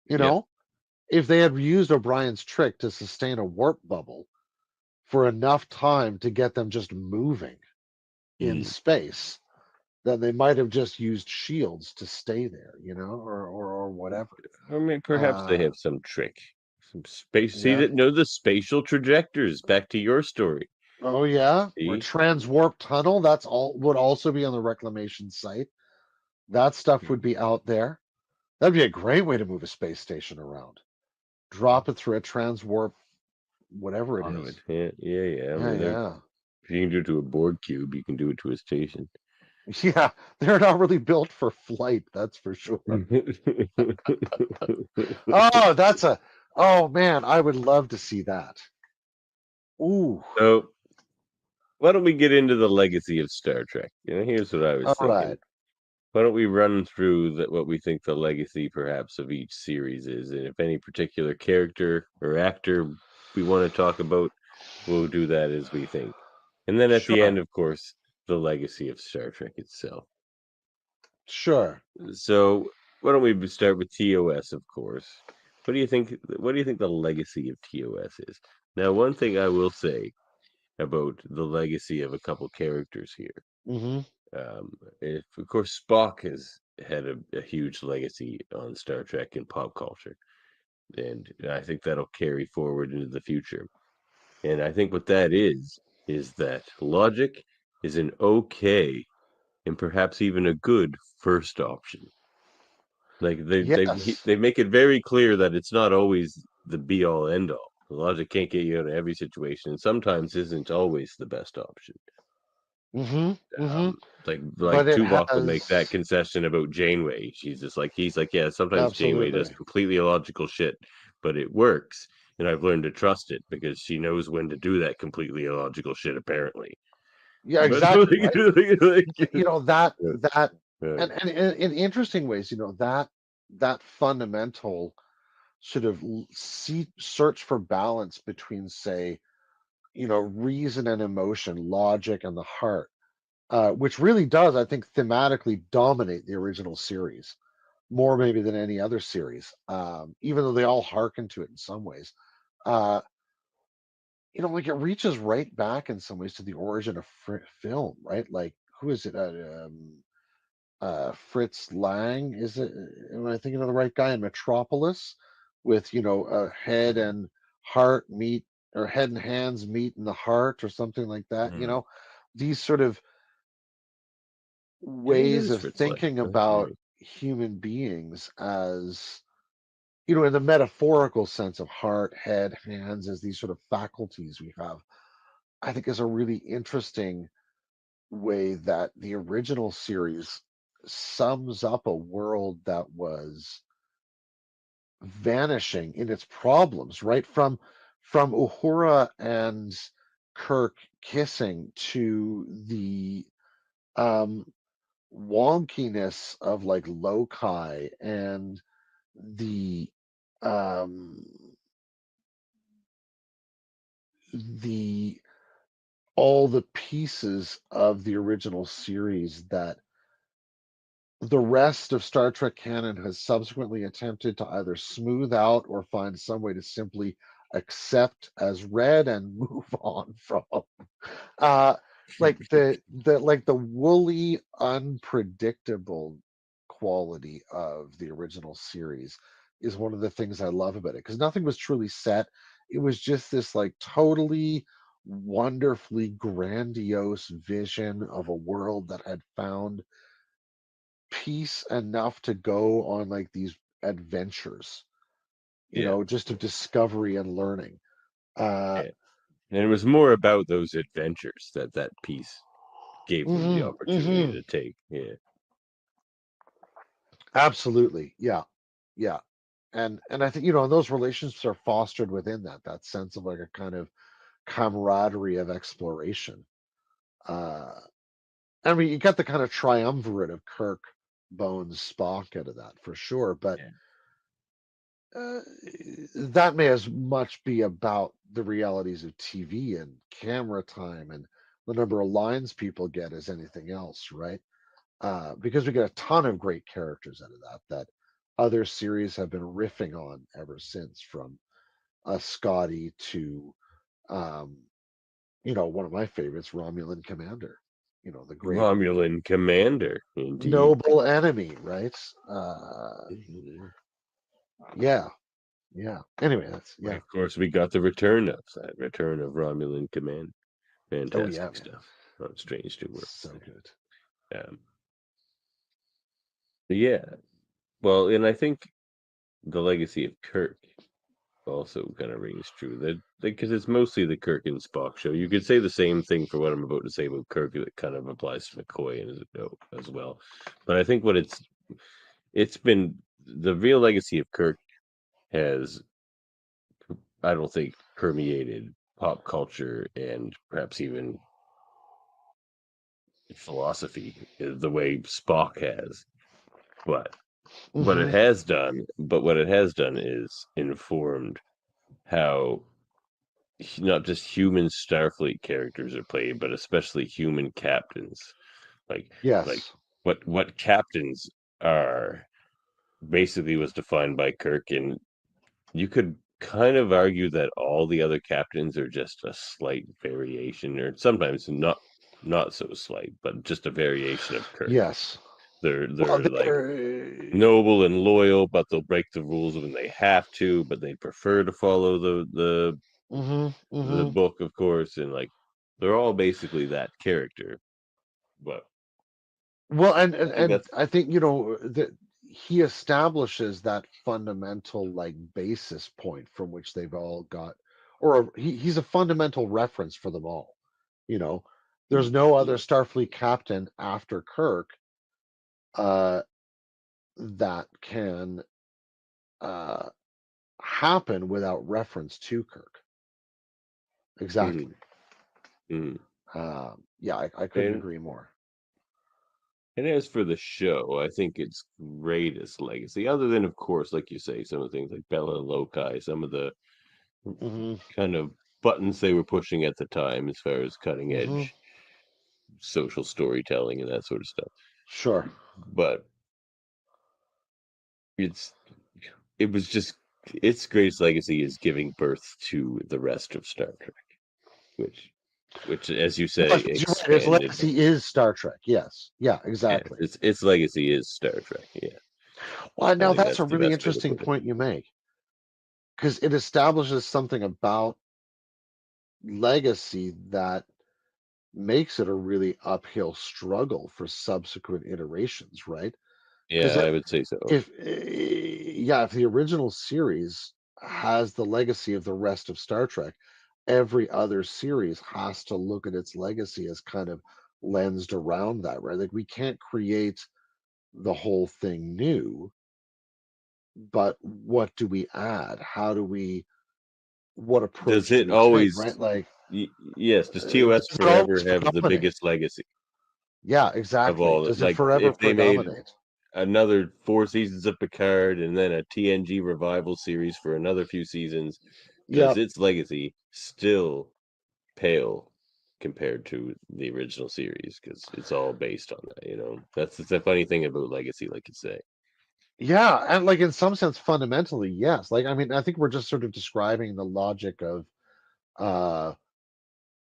You Yep. know, if they had used O'Brien's trick to sustain a warp bubble for enough time to get them just moving in Mm. space, then they might have just used shields to stay there, or whatever. I mean, perhaps they Uh, have some trick, some space. See yeah. that? No, the spatial trajectors. Back to your story. Oh yeah. Or See, transwarp tunnel. That's all would also be on the reclamation site. That stuff would be out there. That'd be a great way to move a space station around. Drop it through a transwarp, whatever it conduit. is. Yeah, yeah, yeah. I Yeah, mean, yeah. if you can do it to a Borg cube, you can do it to a station. Yeah, they're not really built for flight, that's for sure. Oh, oh man, I would love to see that. Ooh, So, why don't we get into the legacy of Star Trek? Here's what I was all thinking. right. Why don't we run through what we think the legacy, perhaps, of each series is, and if any particular character or actor we want to talk about, we'll do that as we think. And then at the end, Sure, of course, the legacy of Star Trek itself. sure. So why don't we start with TOS, of course? What do you think? What do you think the legacy of TOS is? Now, one thing I will say about the legacy of a couple characters here, Mm-hmm. if of course Spock has had a huge legacy on Star Trek and pop culture, and I think that'll carry forward into the future. And I think what that is that logic is an okay and perhaps even a good first option. Like Yes. they make it very clear that it's not always the be all end all. Logic can't get you out of every situation, and sometimes isn't always the best option. Mm-hmm. Mm-hmm. Like But it Tuvok will make that has concession about Janeway. He's like, yeah, sometimes Janeway does absolutely. completely illogical shit, but it works, and I've learned to trust it because she knows when to do that completely illogical shit. Apparently, Yeah, but exactly, right? like, You know, that uh, and in interesting ways, that fundamental sort of search for balance between, say, reason and emotion, logic and the heart, which really does, I think, thematically dominate the original series more maybe than any other series, even though they all hearken to it in some ways. Uh, like it reaches right back in some ways to the origin of film, right? Like, who is it? Fritz Lang, is it? Am I thinking of the right guy in Metropolis? With head and heart meet, or head and hands meet in the heart, or something like that. hmm. These sort of I think it ways is of Fritz Lang. thinking I think you're about right. human beings as, in the metaphorical sense of heart, head, hands, as these sort of faculties we have, I think is a really interesting way that the original series sums up a world that was vanishing in its problems, right? From Uhura and Kirk kissing to the um wonkiness of like Loci and the um the all the pieces of the original series that the rest of Star Trek canon has subsequently attempted to either smooth out or find some way to simply accept as read and move on from. Uh, like the woolly, unpredictable quality of the original series is one of the things I love about it, because nothing was truly set. It was just this like totally wonderfully grandiose vision of a world that had found peace enough to go on like these adventures, Yeah, just of discovery and learning. Uh, yeah. And it was more about those adventures that piece gave them the mhm, opportunity mhm. to take. Yeah, Absolutely. Yeah. Yeah. And I think, those relationships are fostered within that sense of like a kind of camaraderie of exploration. Uh, I mean, you got the kind of triumvirate of Kirk, Bones, Spock out of that for sure, but yeah, uh, that may as much be about the realities of TV and camera time and the number of lines people get as anything else, right? Because we get a ton of great characters out of that other series have been riffing on ever since, from Scotty to um, one of my favorites, Romulan Commander. The great Romulan commander, indeed. noble enemy, right? Yeah, yeah. Anyway, that's And yeah. of course, we got the return of Romulan command. Oh yeah, Fantastic man. stuff on Strange New So Worlds. good. Um, yeah, well, and I think the legacy of Kirk also kind of rings true. That because it's mostly the Kirk and Spock show. You could say the same thing for what I'm about to say about Kirk. That kind of applies to McCoy as well. But I think what it's been the real legacy of Kirk has, I don't think, permeated pop culture and perhaps even philosophy the way Spock has. But Hmm. what it has done is informed how not just human Starfleet characters are played, but especially human captains. Like like Yes. what captains are basically was defined by Kirk, and you could kind of argue that all the other captains are just a slight variation, or sometimes not so slight, but just a variation of Kirk. Yes. Well, They're like they're. noble and loyal, but they'll break the rules when they have to, but they prefer to follow Hmm. the Hmm. book, of course, and like they're all basically that character. But Well, and I and think and that's I think that he establishes that fundamental like basis point from which they've all got, or he's a fundamental reference for them all. You know, there's no other yeah. Starfleet captain after Kirk uh, that can uh, happen without reference to Kirk. Mhm, Exactly. mhm. Yeah, I couldn't And agree more. as for the show, I think its greatest legacy, other than of course, like you say, some of the things like Bella Loci, some of the Hmm. kind of buttons they were pushing at the time as far as cutting Hmm. edge social storytelling and that sort of stuff. Sure. But it's it was just its greatest legacy is giving birth to the rest of Star Trek, which as you Well, say you're right. Its expanded. legacy is Star Trek. Yes. Yeah. Yeah, Exactly. its legacy is Star Trek. Yeah, Well, I now think that's that's a the really best way to interesting put it. point you make because it establishes something about legacy that makes it a really uphill struggle for subsequent iterations, right? Yeah, Because I would say so. if the original series has the legacy of the rest of Star Trek, every other series has to look at its legacy as kind of lensed around that, right? Like we can't create the whole thing new, but what do we add? What Does approach do it we take, always? right? Like, Yes. Does TOS does it always forever have the predominate? biggest legacy Yeah, of exactly. all? Does it Like, forever if they made predominate? another 4 seasons of Picard and then a TNG revival series for another few seasons, does Yep. its legacy still pale compared to the original series? Because it's all based on that. That's the funny thing about legacy, like you say. Yeah, and like in some sense, fundamentally, yes. Like, I mean, I think we're just sort of describing the logic of uh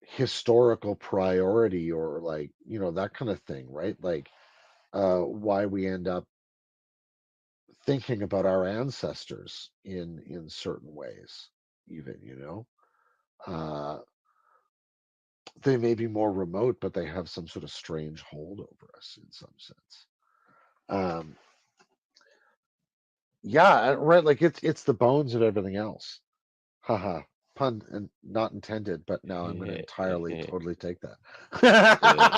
historical priority or like, that kind of thing, right? Like why we end up thinking about our ancestors in certain ways, even, Uh they may be more remote, but they have some sort of strange hold over us in some sense. Um yeah, right, like it's the bones of everything else. Haha. Pun and not intended, but now I'm going to entirely, totally take Yeah.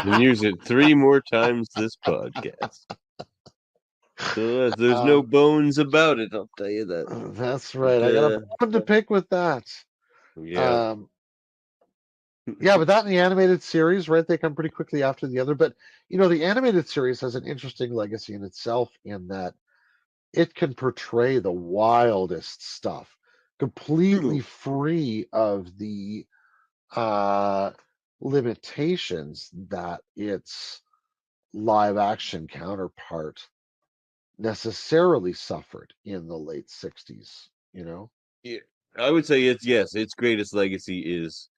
And that. use it 3 more times this podcast. So there's no um, bones about it, I'll tell you that. that's right. But I got a bone to pick with that. yeah. Um, yeah, but that and the animated series, right? They come pretty quickly after the other. But the animated series has an interesting legacy in itself in that it can portray the wildest stuff, completely True. free of the uh limitations that its live action counterpart necessarily suffered in the late 60s, Yeah. I would say its greatest legacy is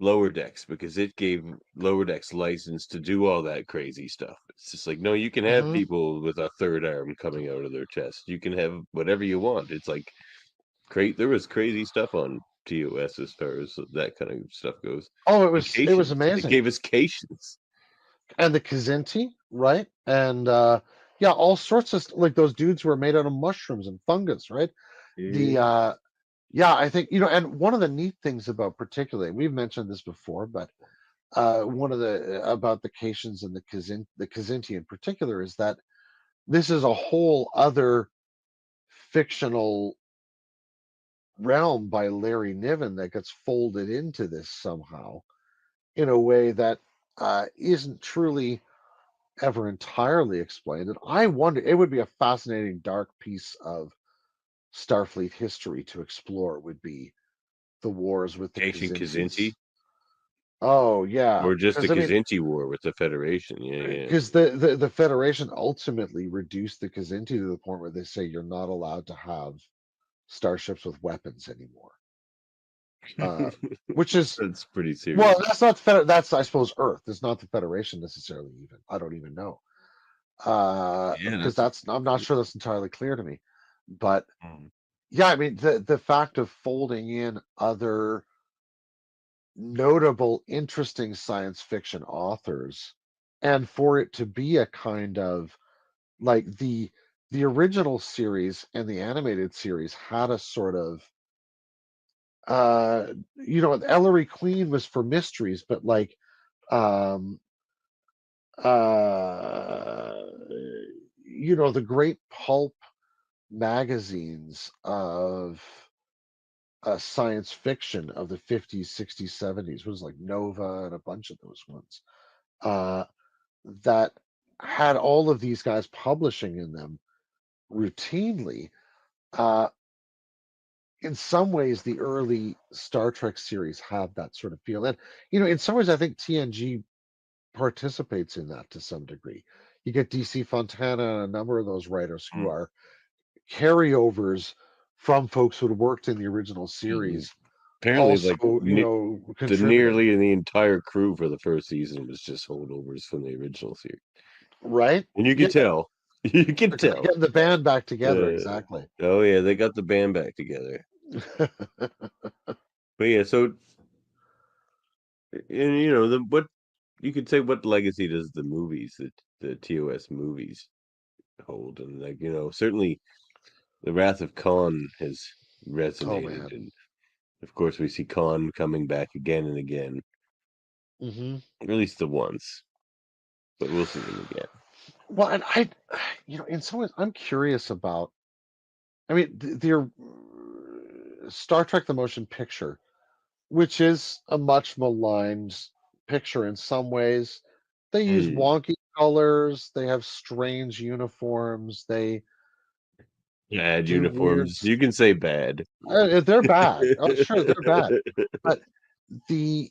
Lower Decks because it gave Lower Decks license to do all that crazy stuff. It's just like, no, you can have Mhm. people with a third arm coming out of their chest. You can have whatever you want. It's like there was crazy stuff on TOS as far as that kind of stuff goes. Oh, And it was Cations. It amazing. gave us Cations. And the Kazinti, right? And yeah, all sorts of like those dudes who are made out of mushrooms and fungus, right? The Yeah. yeah, I think and one of the neat things about particularly, we've mentioned this before, but one of the about the Cations and the Kazinti in particular is that this is a whole other fictional realm by Larry Niven that gets folded into this somehow in a way that isn't truly ever entirely explained. And I wonder, it would be a fascinating dark piece of Starfleet history to explore, would be the wars with the Cation Kazinti. Kazintis. Oh yeah, Or just a because I mean, Kazinti war with the Federation. Yeah, yeah. because the Federation ultimately reduced the Kazinti to the point where they say you're not allowed to have starships with weapons anymore. Which is That's pretty well, serious. that's not that's I suppose Earth. It's not the Federation necessarily. Even I don't even know Yeah, because that's that's I'm not sure that's entirely clear to me. But mm. yeah, I mean the fact of folding in other notable, interesting science fiction authors, and for it to be a kind of like the original series and the animated series had a sort of Ellery Queen was for mysteries, but like um uh the great pulp magazines of science fiction of the 50s, 60s, 70s was like Nova and a bunch of those ones uh, that had all of these guys publishing in them routinely. Uh, in some ways, the early Star Trek series have that sort of feel. And, in some ways, I think TNG participates in that to some degree. You get DC Fontana and a number of those writers who Mm. are carryovers from folks who had worked in the original Mm. series, Apparently, also, like the contributing, nearly the entire crew for the first season was just holdovers from the original series, right? and you Yeah, could tell. You can they're kind of tell. getting the band back together, Uh, exactly. oh yeah, they got the band back together. But yeah, so and what you could say, what legacy does the TOS movies hold? And like certainly the Wrath of Khan has Oh resonated, man. and of course we see Khan coming back again and again, Hmm. at least the once, but we'll see him again. Well, and in some ways, I'm curious about. I mean, the Star Trek: The Motion Picture, which is a much maligned picture in some ways. They use Mm. wonky colors. They have strange uniforms. They Bad do weird. uniforms. You can say bad. They're bad. Oh, sure, they're bad. But the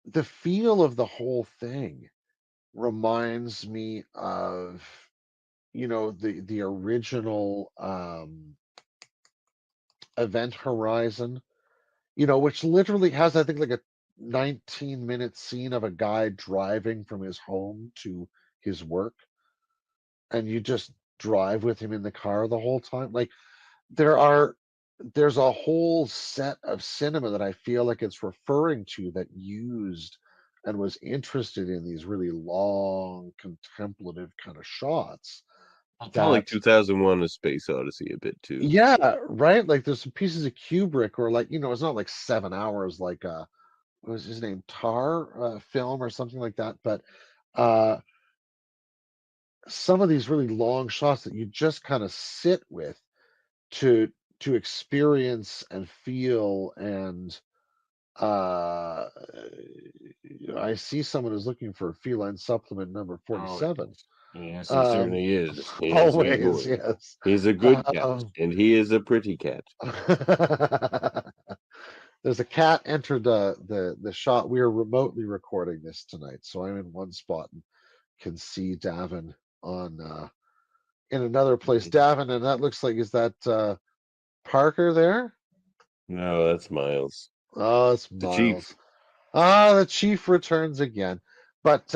the feel of the whole thing reminds me of the original Event Horizon, which literally has, I think, like a 19-minute scene of a guy driving from his home to his work, and you just drive with him in the car the whole time. Like there's a whole set of cinema that I feel like it's referring to that used and was interested in these really long contemplative kind of shots I felt like that 2001: A Space Odyssey a bit too. yeah, right. Like there's some pieces of Kubrick, or like it's not like 7 hours, like what was his name, Tar film or something like that. But uh, some of these really long shots that you just kind of sit with to experience and feel. And uh, I see someone who's looking for feline supplement number Oh 47. yes, he Um, certainly is. Yes, he always, would. yes. He's a good cat, Um, and he is a pretty cat. There's a cat entered the shot. We are remotely recording this tonight, so I'm in one spot and can see Davin on in another place. Davin, and that looks like, is that Parker there? No, that's Miles, Oh, it's the chief. Miles. Ah, the chief returns again. But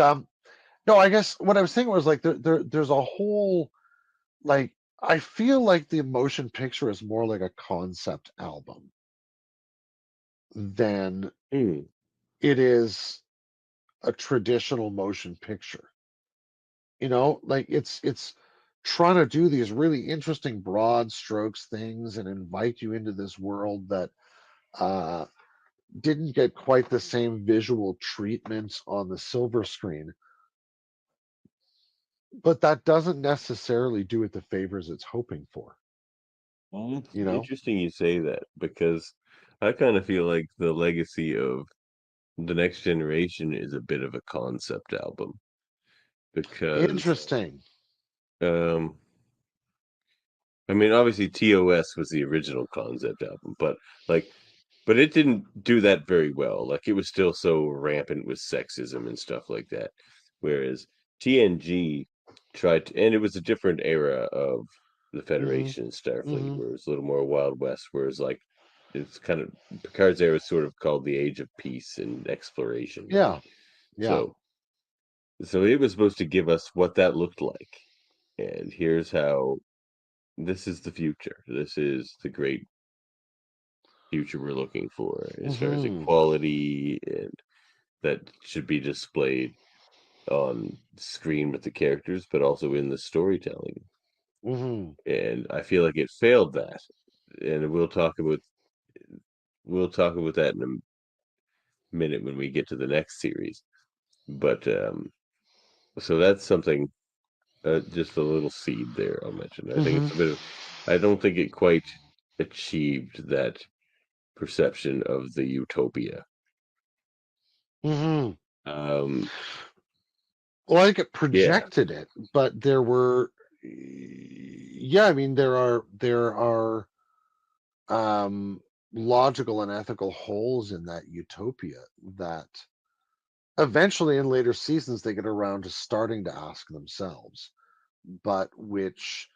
no, I guess what I was thinking was like there's a whole like I feel like the motion picture is more like a concept album than Hmm. it is a traditional motion picture. You know, like it's trying to do these really interesting broad strokes things and invite you into this world that uh didn't get quite the same visual treatment on the silver screen, but that doesn't necessarily do it the favors it's hoping for, Well, it's you know? interesting you say that because I kind of feel like the legacy of the next generation is a bit of a concept album because Interesting. um I mean obviously TOS was the original concept album, but it didn't do that very well. Like it was still so rampant with sexism and stuff like that. Whereas TNG tried to, and it was a different era of the Hmm. Federation and Starfleet, Hmm. where it was a little more Wild West, whereas like it's kind of Picard's era is sort of called the Age of Peace and Exploration, right? Yeah, yeah. So so it was supposed to give us what that looked like. And here's how this is the future. This is the great future we're looking for as far as Hmm. equality and that should be displayed on screen with the characters, but also in the storytelling. Hmm. And I feel like it failed that. And we'll talk about that in a minute when we get to the next series. But so that's something. Just a little seed there I'll mention. I think Hmm. it's a bit of. I don't think it quite achieved that perception of the utopia. Hmm. Um, Well, I think it yeah. projected it, but there were, yeah, I mean, there are logical and ethical holes in that utopia that eventually in later seasons they get around to starting to ask themselves, but which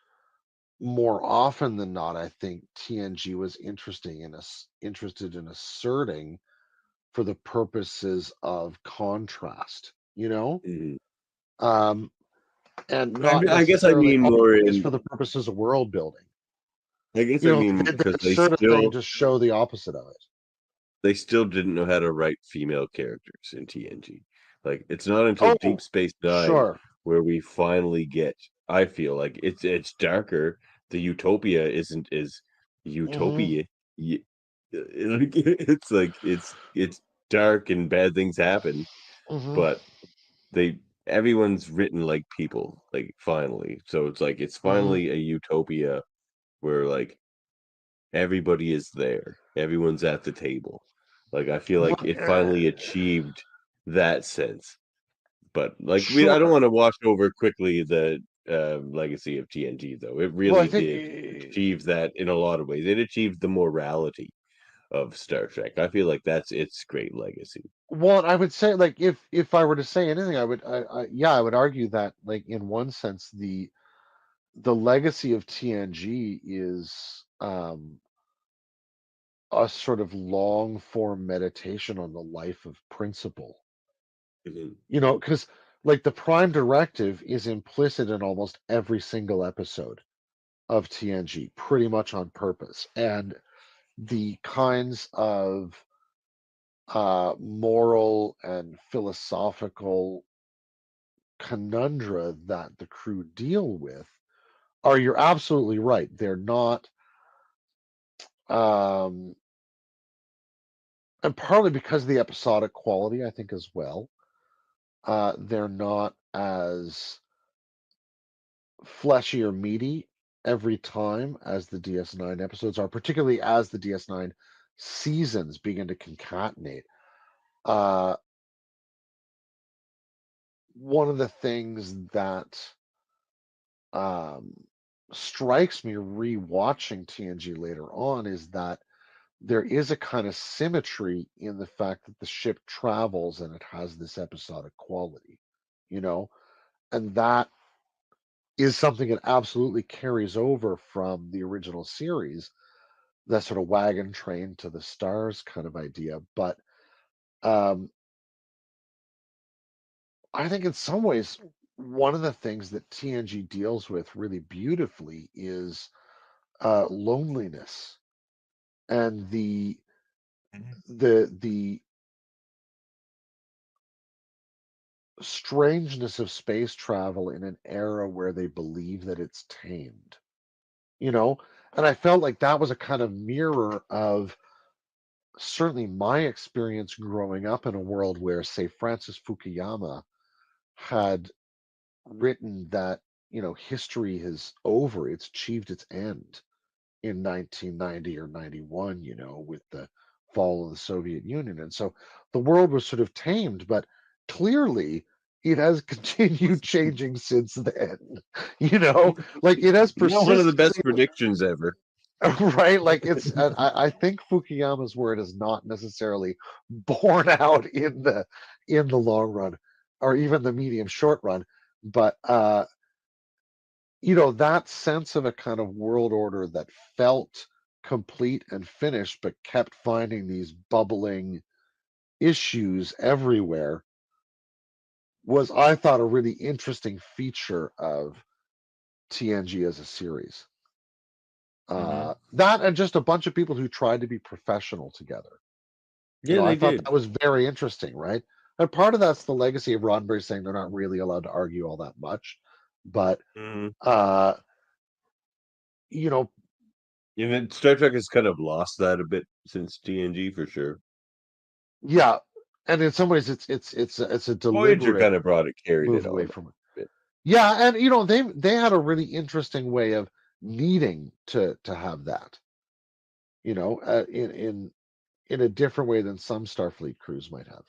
more often than not, I think TNG was interested in asserting for the purposes of contrast, you know, Mhm. um, and not I guess I necessarily mean more always in. for the purposes of world building. I guess You I know, mean they because assert a thing to show the opposite of it. they still didn't know how to write female characters in TNG. Like it's not until Deep Oh, Space Nine sure. where we finally get. I feel like it's darker. The utopia isn't as Hmm. utopia. It's dark and bad things happen, Hmm. but they everyone's written like people. Like finally, so it's like it's Hmm. finally a utopia where like everybody is there. Everyone's at the table. Like I feel like But it finally achieved that sense. But like I don't sure. want to wash over quickly the legacy of TNG though. It Well, I really think. did achieve that in a lot of ways. It achieved the morality of Star Trek. I feel like that's its great legacy. Well, I would say, like, if I were to say anything, yeah, I would argue that, like, in one sense, the legacy of TNG is a sort of long form meditation on the life of principle. Mhm. You know, because like the Prime Directive is implicit in almost every single episode of TNG, pretty much on purpose, and the kinds of moral and philosophical conundra that the crew deal with are you're absolutely right. They're not um and partly because of the episodic quality, I think as well. They're not as fleshy or meaty every time as the DS9 episodes are, particularly as the DS9 seasons begin to concatenate. Uh One of the things that um strikes me rewatching TNG later on is that there is a kind of symmetry in the fact that the ship travels and it has this episodic quality, you know, and that is something that absolutely carries over from the original series, that sort of wagon train to the stars kind of idea. But I think in some ways, one of the things that TNG deals with really beautifully is loneliness and Mhm. the strangeness of space travel in an era where they believe that it's tamed, you know? And I felt like that was a kind of mirror of certainly my experience growing up in a world where, say, Francis Fukuyama had written that, history is over, it's achieved its end in 1990 or 91, with the fall of the Soviet Union. And so the world was sort of tamed, but clearly it has continued changing since then. Like it has One of the persistently, best predictions ever. right? Like and I think Fukuyama's word is not necessarily borne out in the long run or even the medium short run, but that sense of a kind of world order that felt complete and finished, but kept finding these bubbling issues everywhere was, I thought, a really interesting feature of TNG as a series. Hmm. That and just a bunch of people who tried to be professional together. Yeah, I they thought did. that was very interesting, right? And part of that's the legacy of Roddenberry saying they're not really allowed to argue all that much. But, Hmm. uh, you know, Even Star Trek has kind of lost that a bit since TNG for sure. yeah, and in some ways, it's a Voyager deliberate kind of brought it, carried move it away on from it. a bit. Yeah, and they had a really interesting way of needing to have that, in a different way than some Starfleet crews might have.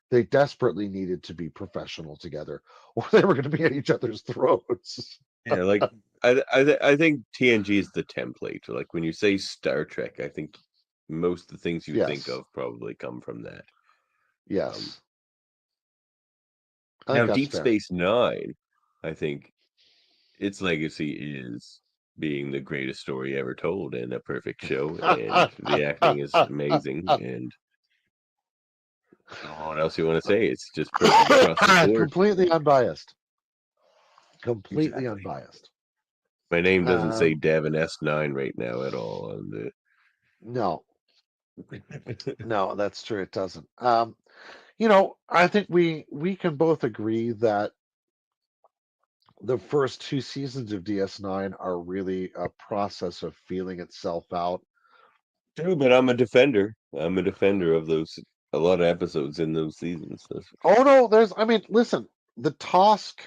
They desperately needed to be professional together, or they were going to be at each other's throats. Yeah, like I think TNG is the template. Like when you say Star Trek, I think most of the things you think Yes, of probably come from that. Um, yes, I Now, think that's Deep fair. Space Nine, I think its legacy is being the greatest story ever told and a perfect show, and the acting is amazing. And I don't know what else you want to say. It's just perfect across the board. Completely unbiased. Completely Exactly. unbiased. My name doesn't say Um, Devin S9 right now at all on the. no, no, that's true. It doesn't. I think we can both agree that the first two seasons of DS9 are really a process of feeling itself out. True, but I'm a defender. I'm a defender of those. A lot of episodes in those seasons. Oh no, I mean, listen, the Tosk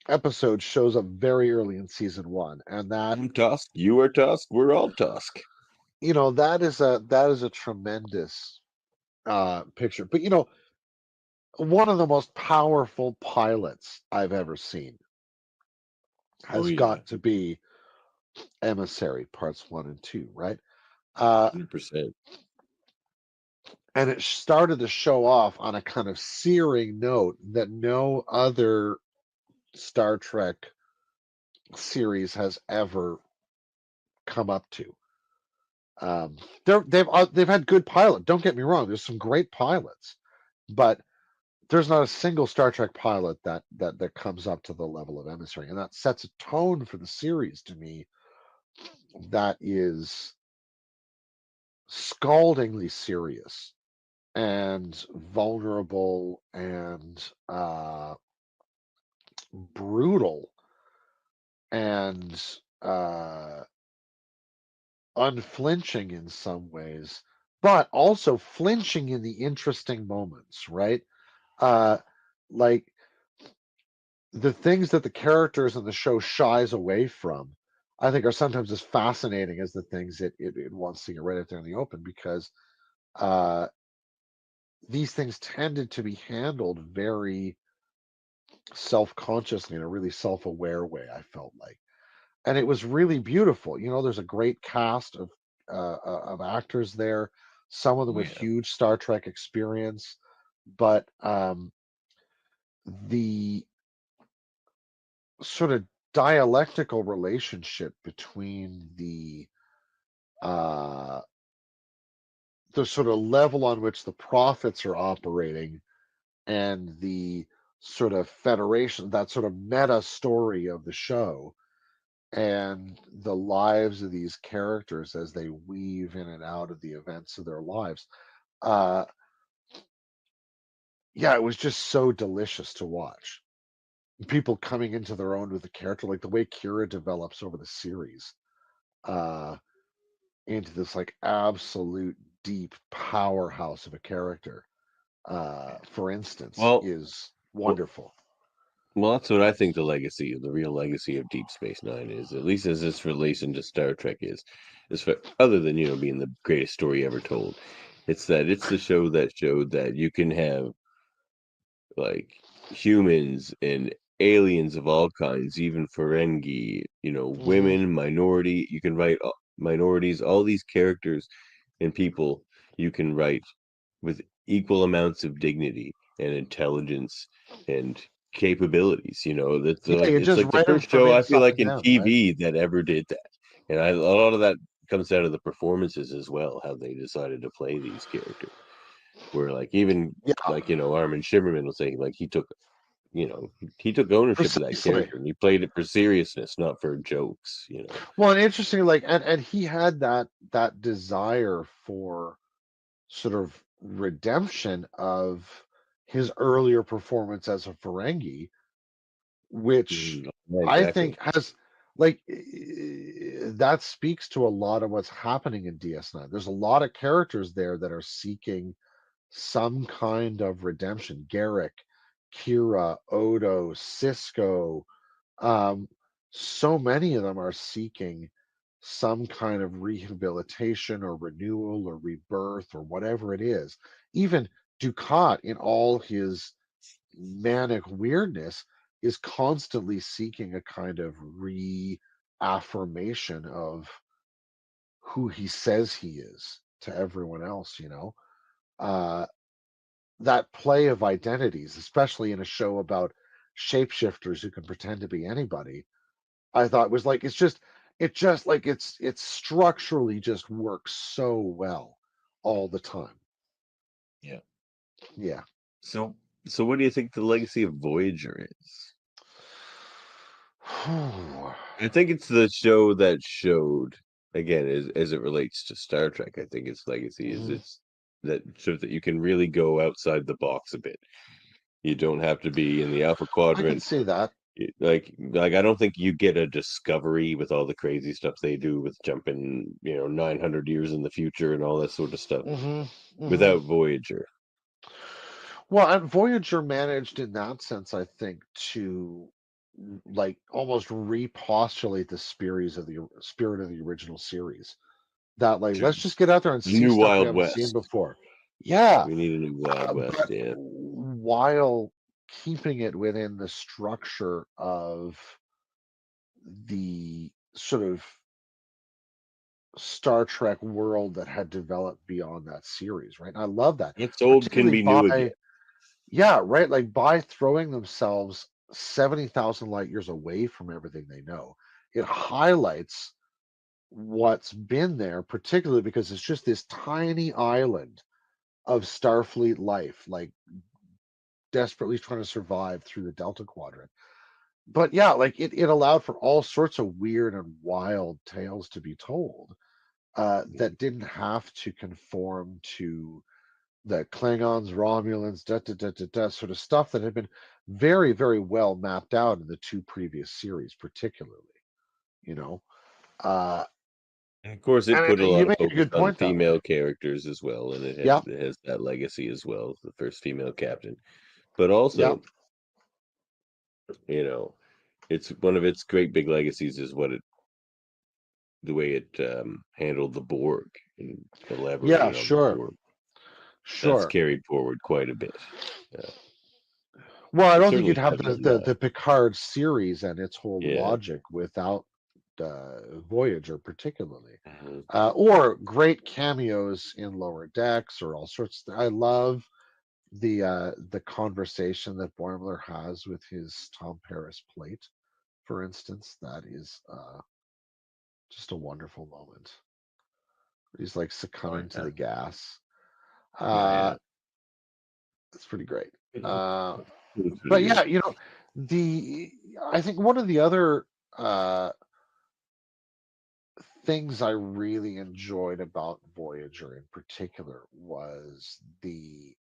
episode shows up very early in season one, and that, I'm Tusk. You are Tusk. We're all Tusk. that is a tremendous picture. But one of the most powerful pilots I've ever seen Oh has yeah, got to be Emissary parts one and two, right? Uh, 100%. and it started to show off on a kind of searing note that no other Star Trek series has ever come up to. They've had good pilot. Don't get me wrong. There's some great pilots, but there's not a single Star Trek pilot that comes up to the level of Emissary, and that sets a tone for the series to me that is scaldingly serious and vulnerable and brutal and unflinching in some ways, but also flinching in the interesting moments, right? Uh, like the things that the characters in the show shies away from, I think are sometimes as fascinating as the things it wants to get right out there in the open because uh, these things tended to be handled very self-consciously in a really self-aware way, I felt like. And it was really beautiful. There's a great cast of actors there, some of them Oh with yeah. huge Star Trek experience, but the sort of dialectical relationship between uh, the sort of level on which the prophets are operating and the sort of federation, that sort of meta story of the show, and the lives of these characters as they weave in and out of the events of their lives. Uh, yeah, it was just so delicious to watch. People coming into their own with the character, like the way Kira develops over the series, uh, into this like absolute deep powerhouse of a character, for instance, Well, is well, wonderful. well, that's what I think the real legacy of Deep Space Nine is, at least as its relation to Star Trek is for, other than being the greatest story ever told. It's that it's the show that showed that you can have like humans and aliens of all kinds, even Ferengi, Hmm. women, minority. You can write minorities, all these characters and people you can write with equal amounts of dignity and intelligence and capabilities. That's Yeah, like you it's just like the write them first from show I feel inside like in out, right? TV that ever did that, and a lot of that comes out of the performances as well, how they decided to play these characters. Where like even Yeah, like Armin Shimmerman was saying like he took ownership of that precisely. character and he played it for seriousness, not for jokes. Well, and interesting, like, and he had that desire for sort of redemption of his earlier performance as a Ferengi, which Yeah, I exactly. think has like that speaks to a lot of what's happening in DS9. There's a lot of characters there that are seeking some kind of redemption. Garrick, Kira, Odo, Cisco, um, so many of them are seeking some kind of rehabilitation or renewal or rebirth or whatever it is. Even Ducat, in all his manic weirdness, is constantly seeking a kind of reaffirmation of who he says he is to everyone else. Uh, that play of identities, especially in a show about shapeshifters who can pretend to be anybody, I thought was like it's structurally just works so well all the time. Yeah. Yeah. So, so what do you think the legacy of Voyager is? I think it's the show that showed, again, as it relates to Star Trek. I think its legacy is Mhm. it's that shows that you can really go outside the box a bit. You don't have to be in the Alpha I can Quadrant. see that. Like I don't think you get a Discovery with all the crazy stuff they do with jumping 900 years in the future and all that sort of stuff Hmm. Hmm. without Voyager. Well, and Voyager managed in that sense, I think, to like almost repostulate the spirit of the original series. That like let's just get out there and The see new stuff we Wild haven't seen West. before. Yeah, We need a new Wild West. but Yeah. while keeping it within the structure of the sort of Star Trek world that had developed beyond that series, right? And I love that, What's old can particularly be new again. by, yeah, right, like by throwing themselves 70,000 light years away from everything they know. It highlights what's been there, particularly because it's just this tiny island of Starfleet life, like desperately trying to survive through the Delta Quadrant. But yeah, like it allowed for all sorts of weird and wild tales to be told, that didn't have to conform to the Klingons, Romulans, sort of stuff that had been very, very well mapped out in the two previous series, particularly. You know, uh, And of course, it and put a you lot of make a focus good on the point, though. female characters as well, and Yeah, it has that legacy as well, the first female captain. But yeah, also, you know, it's one of its great big legacies is the way it handled the Borg and yeah, elaborated on the sure, Borg. That's sure. carried forward quite a bit. Well, I It don't think certainly you'd have has in mine. the Picard series and its whole Yeah. logic without Voyager, particularly, Mhm. or great cameos in Lower Decks, or all sorts. I love the conversation that Boimler has with his Tom Paris plate, for instance. That is just a wonderful moment. He's like Oh, succumbing to yeah. the gas. Yeah, yeah. Uh, it's pretty great. Uh, It's but pretty yeah, good. you know, the I think one of the other things I really enjoyed about Voyager in particular was the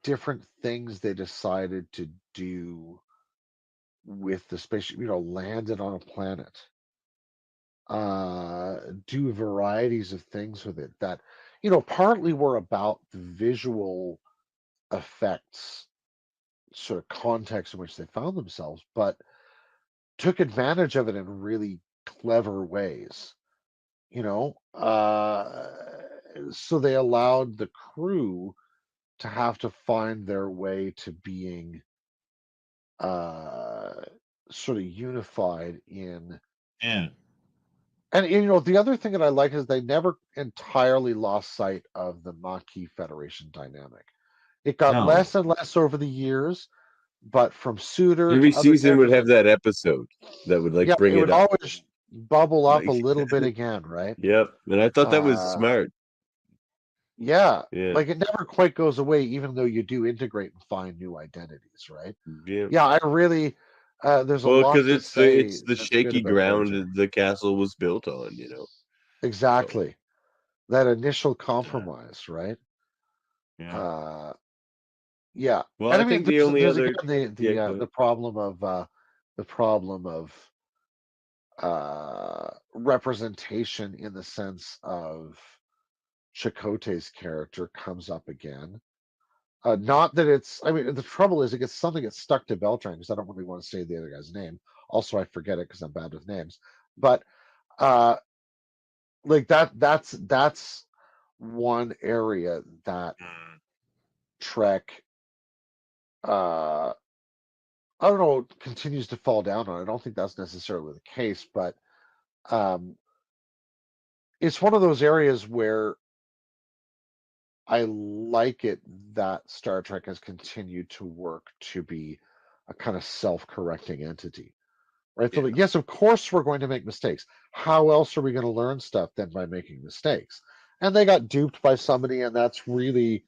different things they decided to do with the spaceship. You know, landed on a planet, do varieties of things with it that, you know, partly were about the visual effects, sort of context in which they found themselves, but took advantage of it in really clever ways, you know. So they allowed the crew to have to find their way to being uh, sort of unified in. Yeah. And you know, the other thing that I like is they never entirely lost sight of the Maquis Federation dynamic. It got No. less and less over the years, but from Suitor Every to other season would characters, have that episode that would like yeah, bring it it would up. always bubble up a Like, little bit again, right? yep. And I thought that was Uh, smart. yeah, Yeah. like it never quite goes away, even though you do integrate and find new identities, right? Yeah. Yeah, I really, there's a Well, because lot to say it's the that's good shaky about Voyager. ground the castle was built on, you know. So Exactly. That initial yeah. compromise, right? Yeah. Uh, yeah, Well, and I I mean, think the only there's other again yeah, go the ahead. problem of representation in the sense of Chakotay's character comes up again. Not that it's, I mean, the trouble is it gets something gets stuck to Beltran because I don't really want to say the other guy's name. Also, I forget it because I'm bad with names. But uh, like that's one area that Mm. Trek, uh, I don't know, continues to fall down on. I don't think that's necessarily the case, but um, it's one of those areas where I like it that Star Trek has continued to work to be a kind of self-correcting entity, right? So, Yeah. that, yes, of course we're going to make mistakes. How else are we going to learn stuff than by making mistakes? And they got duped by somebody, and that's really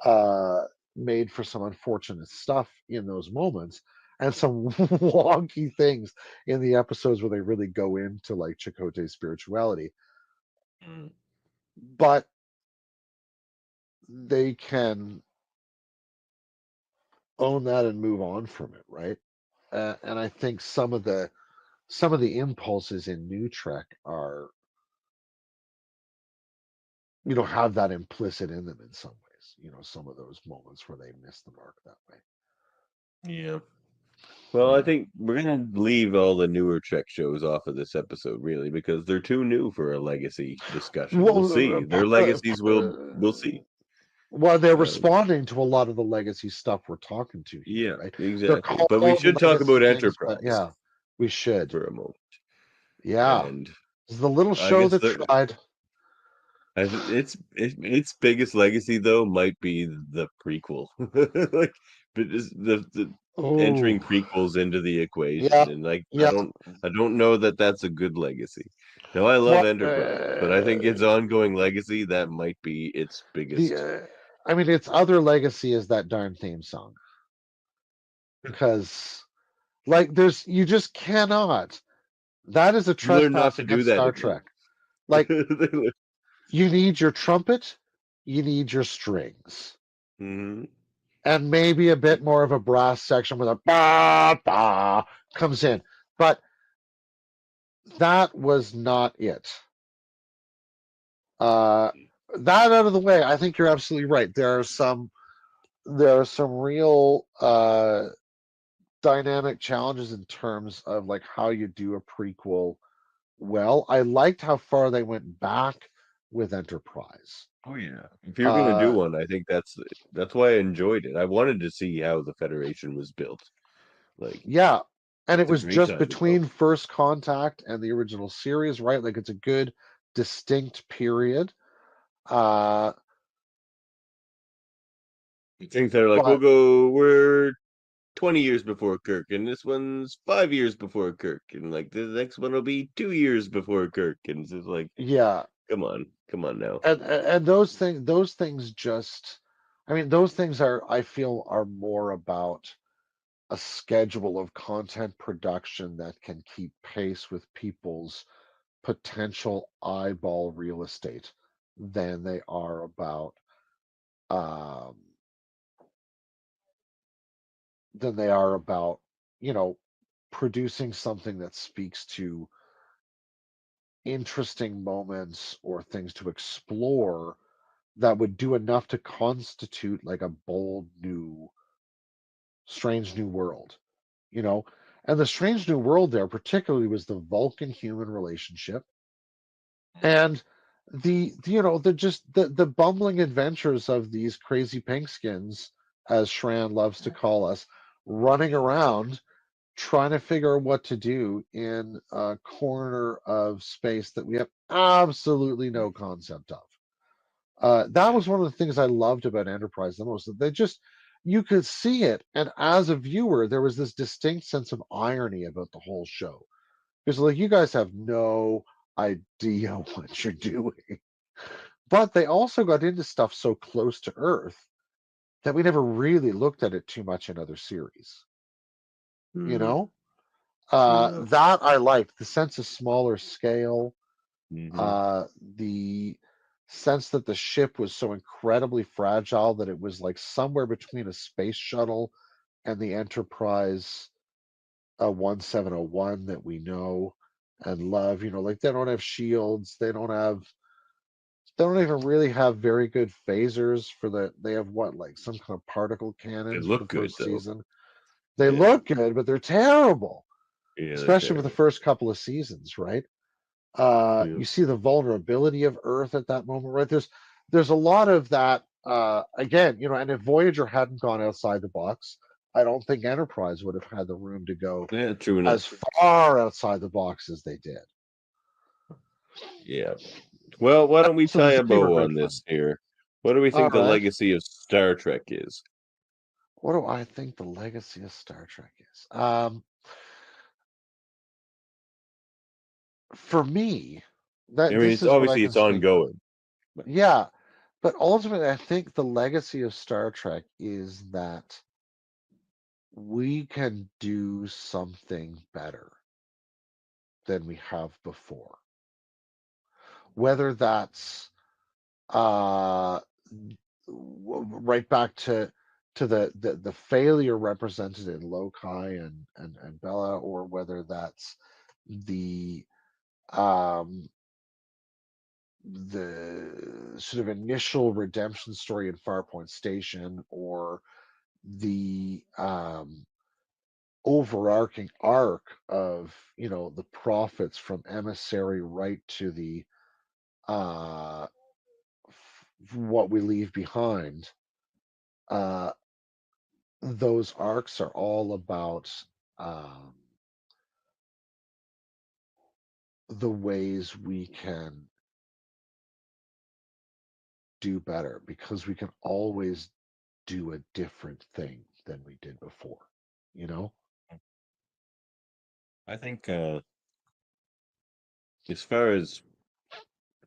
uh, made for some unfortunate stuff in those moments, and some wonky things in the episodes where they really go into like Chakotay's spirituality. Mm. But they can own that and move on from it, right? And I think some of the impulses in New Trek are, you know, have that implicit in them in some ways. You know, some of those moments where they miss the mark that way. Yeah. Well, I Yeah. think we're gonna leave all the newer Trek shows off of this episode, really, because they're too new for a legacy discussion. We'll see. Their legacies we'll see. Well, they're Um, responding to a lot of the legacy stuff we're talking to here, yeah, right? They're exactly. But we called should talk legacy about things, but Enterprise yeah, we should. for a moment. Yeah. And It's the little I show guess that tried. its biggest legacy though might be the prequel, like, but the entering Oh, prequels into the equation, yeah, and like yeah. I don't know that that's a good legacy. Now I love Well, Enterprise, but I think its ongoing legacy that might be its the biggest. I mean, its other legacy is that darn theme song because, like, there's you just cannot. That is a You learn not trespass to do against that Star again. Trek. Like, you need your trumpet, you need your strings, Hmm. and maybe a bit more of a brass section where the ba ba comes in. But that was not it. Uh, that out of the way, I think you're absolutely right. There are some real dynamic challenges in terms of like how you do a prequel well. I liked how far they went back with Enterprise. Oh yeah. If you're gonna do Uh, one, I think that's why I enjoyed it. I wanted to see how the Federation was built. Like, yeah, and it it's a was great just time to go. between First Contact and the original series, right? Like it's a good distinct period. Uh, You think they're like, but we're 20 years before Kirk, and this one's 5 years before Kirk, and like the next one will be 2 years before Kirk, and it's just like, yeah, come on now. and those things just I mean, those things are, I feel, are more about a schedule of content production that can keep pace with people's potential eyeball real estate than they are about um, than they are about, you know, producing something that speaks to interesting moments or things to explore that would do enough to constitute like a bold new strange new world, you know. And the strange new world there particularly was the Vulcan human relationship and you know, the bumbling adventures of these crazy pinkskins, as Shran loves to call us, running around trying to figure out what to do in a corner of space that we have absolutely no concept of. That was one of the things I loved about Enterprise the most. That they just, you could see it, and as a viewer, there was this distinct sense of irony about the whole show because, like, you guys have no idea what you're doing, but they also got into stuff so close to Earth that we never really looked at it too much in other series. You Hmm. know, Yeah. that I liked the sense of smaller scale, Hmm. uh, the sense that the ship was so incredibly fragile that it was like somewhere between a space shuttle and the Enterprise 1701 that we know and love. You know, like they don't have shields, they don't even really have very good phasers for they have what, like some kind of particle They cannons for the look good first though. season. They Yeah. look good, but they're terrible, Yeah, they're especially for the terrible. first couple of seasons, right? Yeah. You see the vulnerability of Earth at that moment, right? There's a lot of that. Again, you know, and if Voyager hadn't gone outside the box, I don't think Enterprise would have had the room to go Yeah, true enough. as far outside the box as they did. Yeah. Well, why don't we So tie the a Zany were bow great on fun. this here? What do we All think the right. legacy of Star Trek is? What do I think the legacy of Star Trek is? For me, I that mean, this it's is what I obviously can it's speak of. ongoing. But Yeah, but ultimately, I think the legacy of Star Trek is that we can do something better than we have before. Whether that's uh, right back to the failure represented in Lokai and Bella, or whether that's the um, the sort of initial redemption story in Farpoint Station, or the overarching arc of, you know, the prophets from emissary right to the uh what we leave behind. uh those arcs are all about um the ways we can do better, because we can always do a different thing than we did before, you know. I think as far as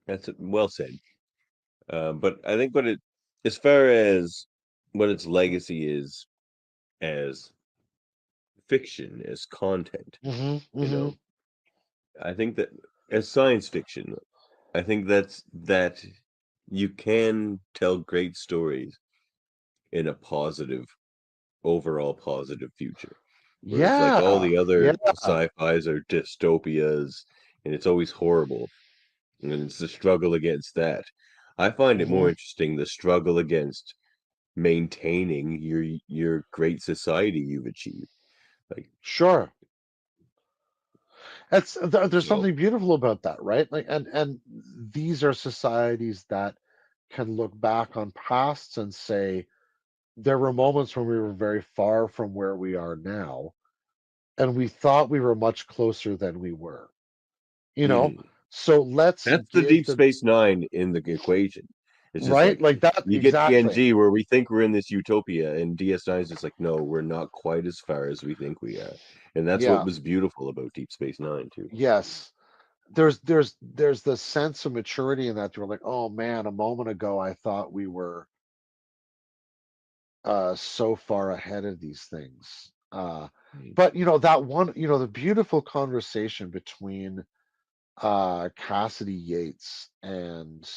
that's well said. But I think as far as what its legacy is as fiction, as content, Hmm, you hmm. know, I think that as science fiction, I think that you can tell great stories in a positive, overall positive future. Whereas like all Yeah, the yeah. other sci-fis are dystopias and it's always horrible. And it's the struggle against that. I find it more Hmm. interesting the struggle against maintaining your great society you've achieved. Like, Sure. There's you know, something beautiful about that, right? Like, and these are societies that can look back on pasts and say there were moments when we were very far from where we are now, and we thought we were much closer than we were. You know, hmm. so let's That's the give Deep the Space Nine in the equation. It's just right like like that you get exactly. TNG where we think we're in this utopia, and DS9 is just like, no, we're not quite as far as we think we are. And that's what Yeah. was beautiful about Deep Space Nine too. Yes. There's the sense of maturity in that. You're like, oh man, a moment ago I thought we were so far ahead of these things. But that one, the beautiful conversation between Cassidy Yates and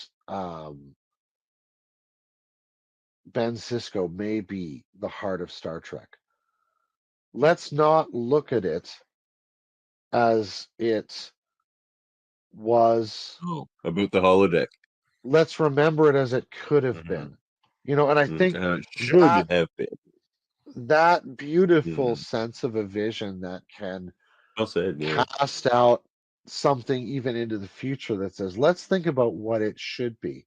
Ben Sisko may be the heart of Star Trek. Let's not look at it as it was. About the holodeck. Let's remember it as it could have Mhm. been. And I think It should have been. that beautiful Mhm. sense of a vision that can Well said, yeah. cast out something even into the future that says, let's think about what it should be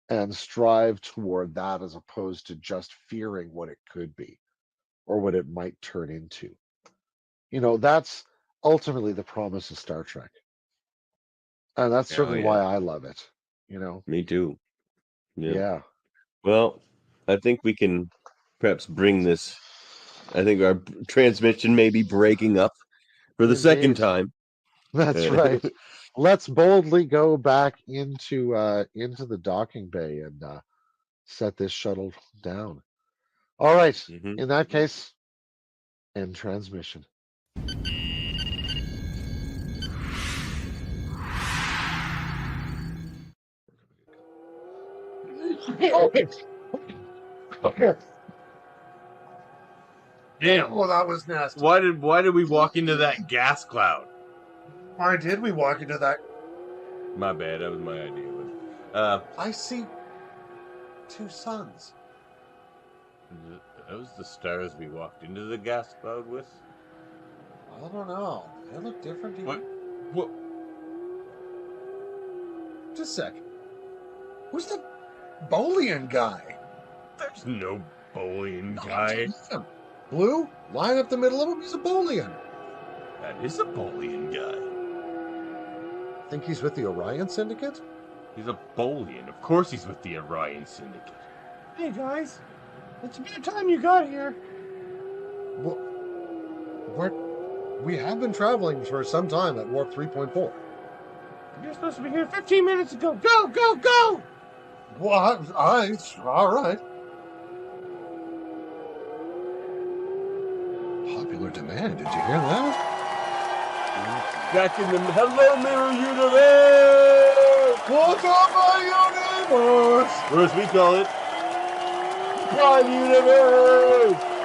and strive toward that as opposed to just fearing what it could be or what it might turn into. That's ultimately the promise of Star Trek. And that's Oh, certainly yeah. why I love it. Me too. Yeah. Yeah. Well, I think we can perhaps bring this. I think our transmission may be breaking up for the second Indeed. time. That's right. Let's boldly go back into the docking bay and set this shuttle down. All right. Mhm. In that case, end transmission. Damn. Oh, that was nasty. Why did we walk into that gas cloud? Why did we walk into that? My bad. That was my idea. But, I see two suns. that was the stars we walked into the gas cloud with. I don't know. They look different to you. What? Just a sec. Who's the Bolian guy? There's no Bolian No, guy. him. Blue, line up the middle of him. He's a Bolian. That is a Bolian guy. Think he's with the Orion Syndicate? He's a Bolian. Of course he's with the Orion Syndicate. Hey guys, it's about time you got here. Well, we have been traveling for some time at warp 3.4. You're supposed to be here 15 minutes ago. Go, go, go! Well, all right. Popular demand. Did you hear that? Back in the Hello Mirror Universe! What's up, my universe? Or as we call it, Prime Universe!